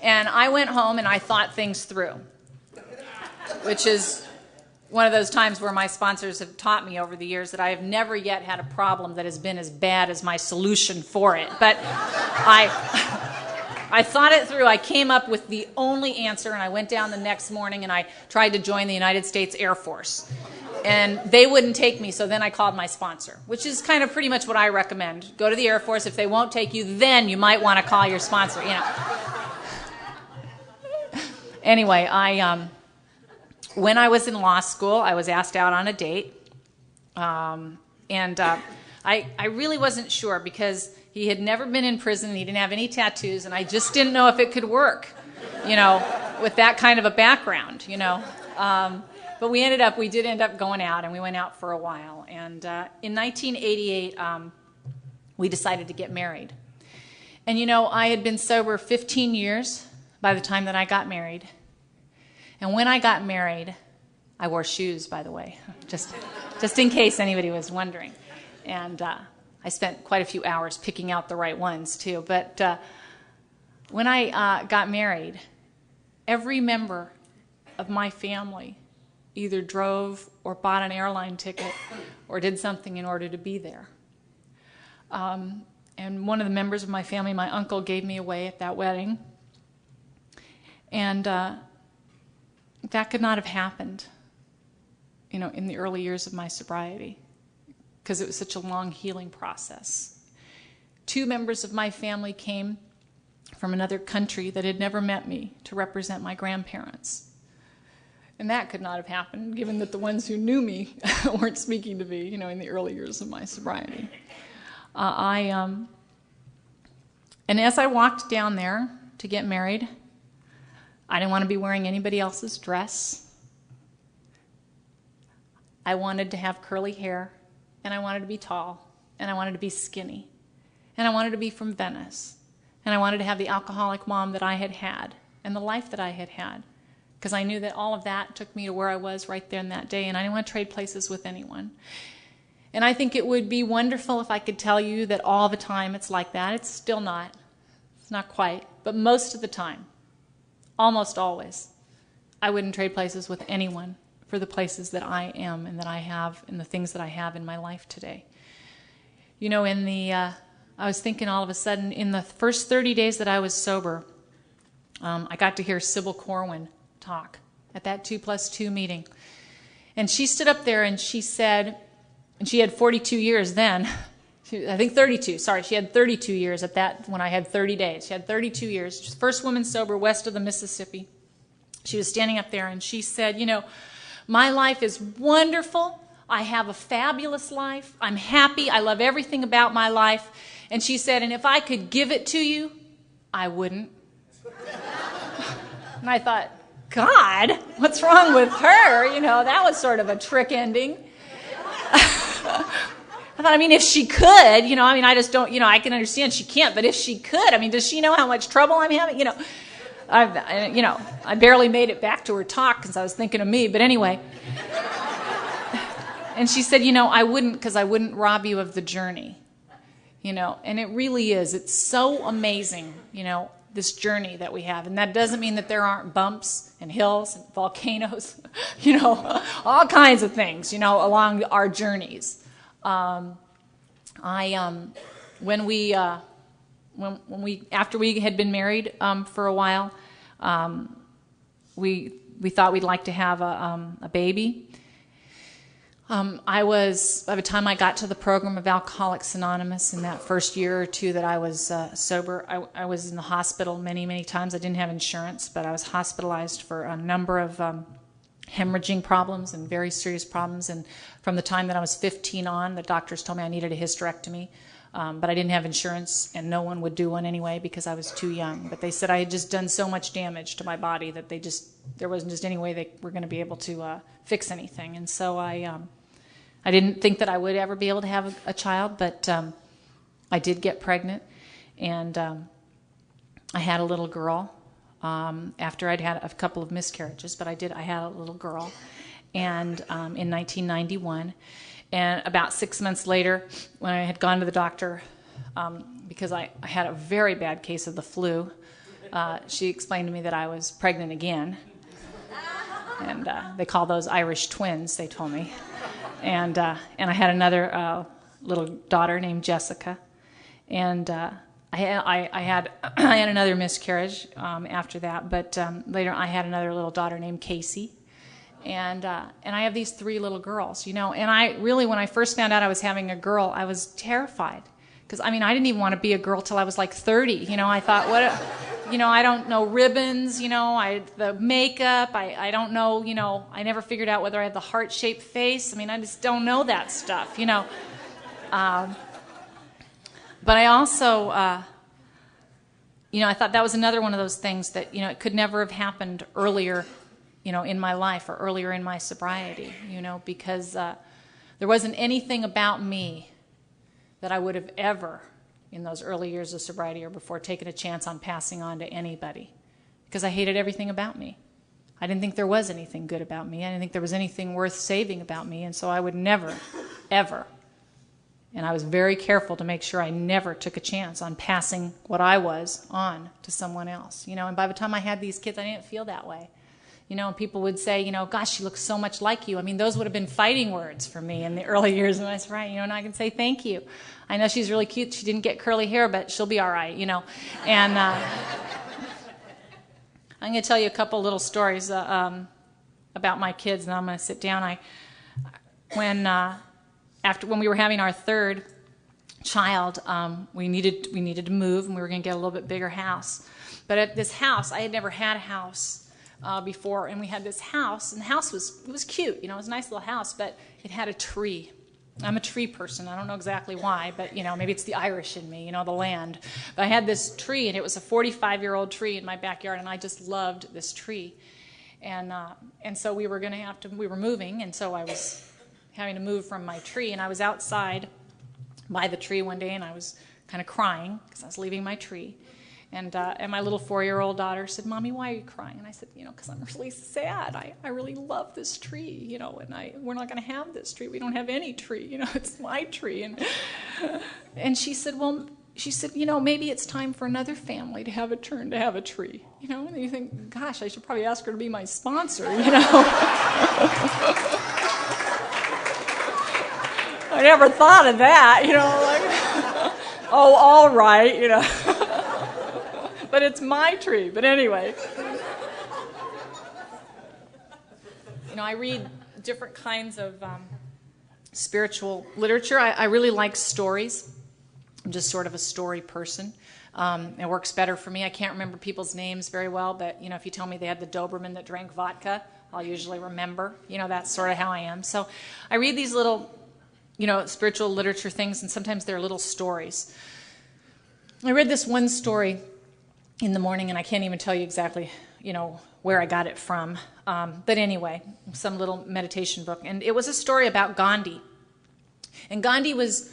And I went home and I thought things through, which is one of those times where my sponsors have taught me over the years that I have never yet had a problem that has been as bad as my solution for it. But I thought it through. I came up with the only answer, and I went down the next morning and I tried to join the United States Air Force. And they wouldn't take me, so then I called my sponsor, which is kind of pretty much what I recommend. Go to the Air Force. If they won't take you, then you might want to call your sponsor, Anyway, when I was in law school, I was asked out on a date. I really wasn't sure because he had never been in prison, he didn't have any tattoos, and I just didn't know if it could work, with that kind of a background, But we did end up going out, and we went out for a while. And in 1988, we decided to get married. And, I had been sober 15 years by the time that I got married. And when I got married, I wore shoes, by the way, just in case anybody was wondering. And I spent quite a few hours picking out the right ones, too. But when I got married, every member of my family either drove or bought an airline ticket or did something in order to be there. And one of the members of my family, my uncle, gave me away at that wedding. And that could not have happened, in the early years of my sobriety, because it was such a long healing process. 2 members of my family came from another country that had never met me to represent my grandparents. And that could not have happened, given that the ones who knew me weren't speaking to me, in the early years of my sobriety. And as I walked down there to get married, I didn't want to be wearing anybody else's dress. I wanted to have curly hair, and I wanted to be tall, and I wanted to be skinny, and I wanted to be from Venice, and I wanted to have the alcoholic mom that I had had, and the life that I had had, because I knew that all of that took me to where I was right there in that day, and I didn't want to trade places with anyone. And I think it would be wonderful if I could tell you that all the time it's like that. It's still not. It's not quite. But most of the time, almost always, I wouldn't trade places with anyone for the places that I am and that I have and the things that I have in my life today. You know, I was thinking all of a sudden, in the first 30 days that I was sober, I got to hear Sybil Corwin talk at that 2+2 meeting. And she stood up there and she said, and she had 42 years then. I think 32. Sorry, she had 32 years at that when I had 30 days. She had 32 years. She's the first woman sober west of the Mississippi. She was standing up there and she said, you know, my life is wonderful. I have a fabulous life. I'm happy. I love everything about my life. And she said, and if I could give it to you, I wouldn't. And I thought, God, what's wrong with her? You know, that was sort of a trick ending. I thought, I mean, if she could, you know, I mean, I just don't, you know, I can understand she can't, but if she could, I mean, does she know how much trouble I'm having? You know, I barely made it back to her talk because I was thinking of me, but anyway. And she said, you know, I wouldn't, because I wouldn't rob you of the journey, you know, and it really is. It's so amazing, you know, this journey that we have. And that doesn't mean that there aren't bumps and hills and volcanoes, you know, all kinds of things, you know, along our journeys. When we after we had been married for a while, we thought we'd like to have a baby. By the time I got to the program of Alcoholics Anonymous in that first year or two that I was sober, I was in the hospital many times. I didn't have insurance, but I was hospitalized for a number of hemorrhaging problems and very serious problems. And from the time that I was 15 on, the doctors told me I needed a hysterectomy. But I didn't have insurance, and no one would do one anyway because I was too young. But they said I had just done so much damage to my body that there wasn't just any way they were going to be able to fix anything. And so I didn't think that I would ever be able to have a child, but I did get pregnant, and I had a little girl after I'd had a couple of miscarriages. But I had a little girl, and in 1991. And about 6 months later, when I had gone to the doctor, because I had a very bad case of the flu, she explained to me that I was pregnant again. And they call those Irish twins, they told me. And I had another little daughter named Jessica. And I had another miscarriage after that, but later I had another little daughter named Casey. And I have these 3 little girls, you know, and I really, when I first found out I was having a girl, I was terrified. Because, I mean, I didn't even want to be a girl till I was like 30, you know. I thought, you know, I don't know ribbons, you know, the makeup, I don't know, you know, I never figured out whether I had the heart-shaped face. I mean, I just don't know that stuff, you know. But I also, you know, I thought that was another one of those things that, you know, it could never have happened earlier, you know, in my life or earlier in my sobriety, you know, because there wasn't anything about me that I would have ever, in those early years of sobriety or before, taken a chance on passing on to anybody, because I hated everything about me. I didn't think there was anything good about me. I didn't think there was anything worth saving about me, and so I would never, ever, and I was very careful to make sure I never took a chance on passing what I was on to someone else, you know, and by the time I had these kids, I didn't feel that way. You know, and people would say, you know, gosh, she looks so much like you. I mean, those would have been fighting words for me in the early years. And I said, right, you know, and I can say thank you. I know she's really cute. She didn't get curly hair, but she'll be all right, you know. And I'm going to tell you a couple little stories about my kids, and I'm going to sit down. When we were having our third child, we needed to move, and we were going to get a little bit bigger house. But at this house, I had never had a house before, and we had this house, and the house was cute, you know, it was a nice little house, but it had a tree. I'm a tree person. I don't know exactly why, but, you know, maybe it's the Irish in me, you know, the land. But I had this tree, and it was a 45-year-old tree in my backyard, and I just loved this tree. And so we were moving, and so I was having to move from my tree, and I was outside by the tree one day, and I was kind of crying because I was leaving my tree. And my little 4-year-old daughter said, "Mommy, why are you crying?" And I said, because I'm really sad. I really love this tree, and we're not going to have this tree. We don't have any tree, it's my tree. And she said, maybe it's time for another family to have a turn to have a tree, And you think, gosh, I should probably ask her to be my sponsor, I never thought of that, oh, all right, But it's my tree. But anyway. I read different kinds of spiritual literature. I really like stories. I'm just sort of a story person. It works better for me. I can't remember people's names very well, but, if you tell me they had the Doberman that drank vodka, I'll usually remember. That's sort of how I am. So I read these little, spiritual literature things, and sometimes they're little stories. I read this one story in the morning, and I can't even tell you exactly, where I got it from. But anyway, some little meditation book. And it was a story about Gandhi. And Gandhi was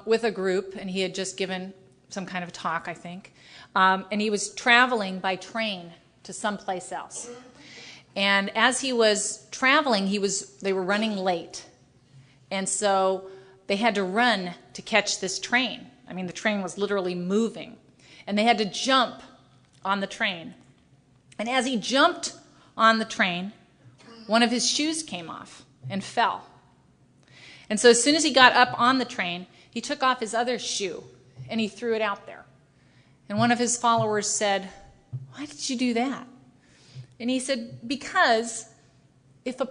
with a group, and he had just given some kind of talk, I think. And he was traveling by train to someplace else. And as he was traveling, they were running late. And so they had to run to catch this train. I mean, the train was literally moving. And they had to jump on the train. And as he jumped on the train, one of his shoes came off and fell. And so as soon as he got up on the train, he took off his other shoe and he threw it out there. And one of his followers said, "Why did you do that?" And he said, "Because if a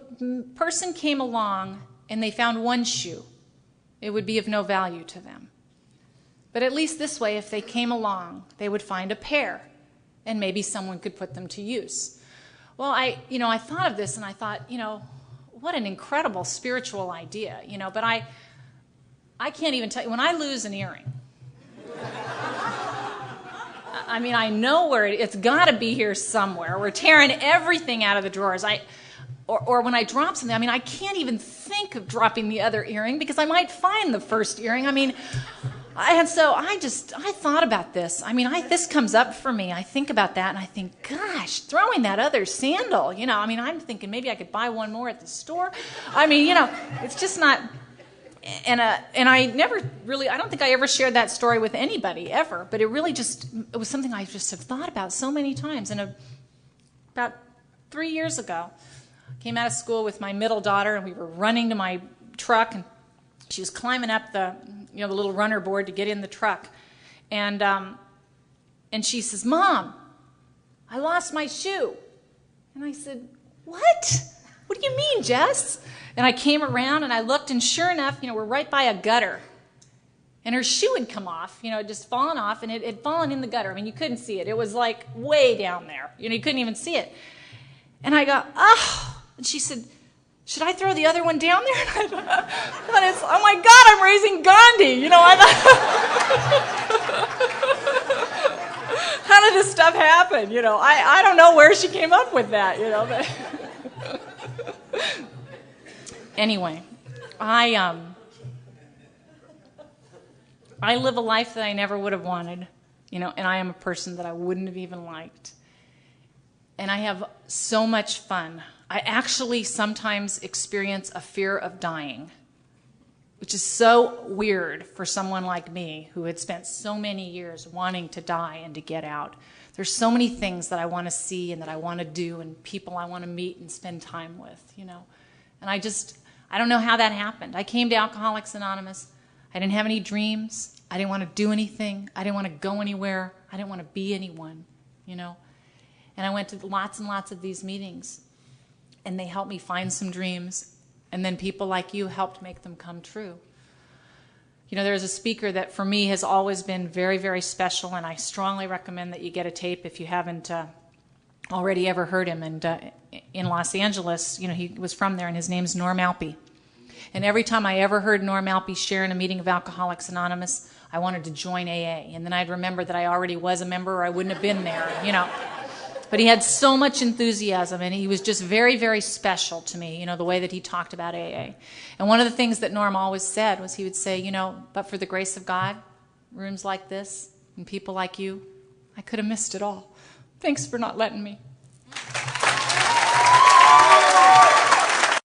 person came along and they found one shoe, it would be of no value to them. But at least this way, if they came along, they would find a pair, and maybe someone could put them to use." Well, I thought of this, and I thought, what an incredible spiritual idea, but I can't even tell you, when I lose an earring, I mean, I know where it's got to be here somewhere. We're tearing everything out of the drawers. Or when I drop something, I mean, I can't even think of dropping the other earring because I might find the first earring. I mean, and so I thought about this. I mean, this comes up for me. I think about that, and I think, gosh, throwing that other sandal, I mean, I'm thinking maybe I could buy one more at the store. I mean, it's just not, and I never really, I don't think I ever shared that story with anybody, ever, but it was something I just have thought about so many times. And about 3 years ago, I came out of school with my middle daughter, and we were running to my truck, and she was climbing up the little runner board to get in the truck. And she says, "Mom, I lost my shoe." And I said, "What? What do you mean, Jess?" And I came around and I looked, and sure enough, we're right by a gutter. And her shoe had come off, it had just fallen off, and it had fallen in the gutter. I mean, you couldn't see it. It was like way down there. You couldn't even see it. And I go, "Oh." And she said, "Should I throw the other one down there?" And I thought, oh my God, I'm raising Gandhi. I thought, how did this stuff happen? I don't know where she came up with that, But anyway, I live a life that I never would have wanted, and I am a person that I wouldn't have even liked. And I have so much fun. I actually sometimes experience a fear of dying, which is so weird for someone like me who had spent so many years wanting to die and to get out. There's so many things that I want to see and that I want to do, and people I want to meet and spend time with, And I don't know how that happened. I came to Alcoholics Anonymous. I didn't have any dreams. I didn't want to do anything. I didn't want to go anywhere. I didn't want to be anyone, And I went to lots and lots of these meetings. And they helped me find some dreams. And then people like you helped make them come true. There's a speaker that for me has always been very, very special. And I strongly recommend that you get a tape if you haven't already ever heard him. And in Los Angeles, he was from there, and his name's Norm Alpe. And every time I ever heard Norm Alpe share in a meeting of Alcoholics Anonymous, I wanted to join AA. And then I'd remember that I already was a member, or I wouldn't have been there, But he had so much enthusiasm, and he was just very, very special to me, the way that he talked about AA. And one of the things that Norm always said was he would say, but for the grace of God, rooms like this and people like you, I could have missed it all. Thanks for not letting me.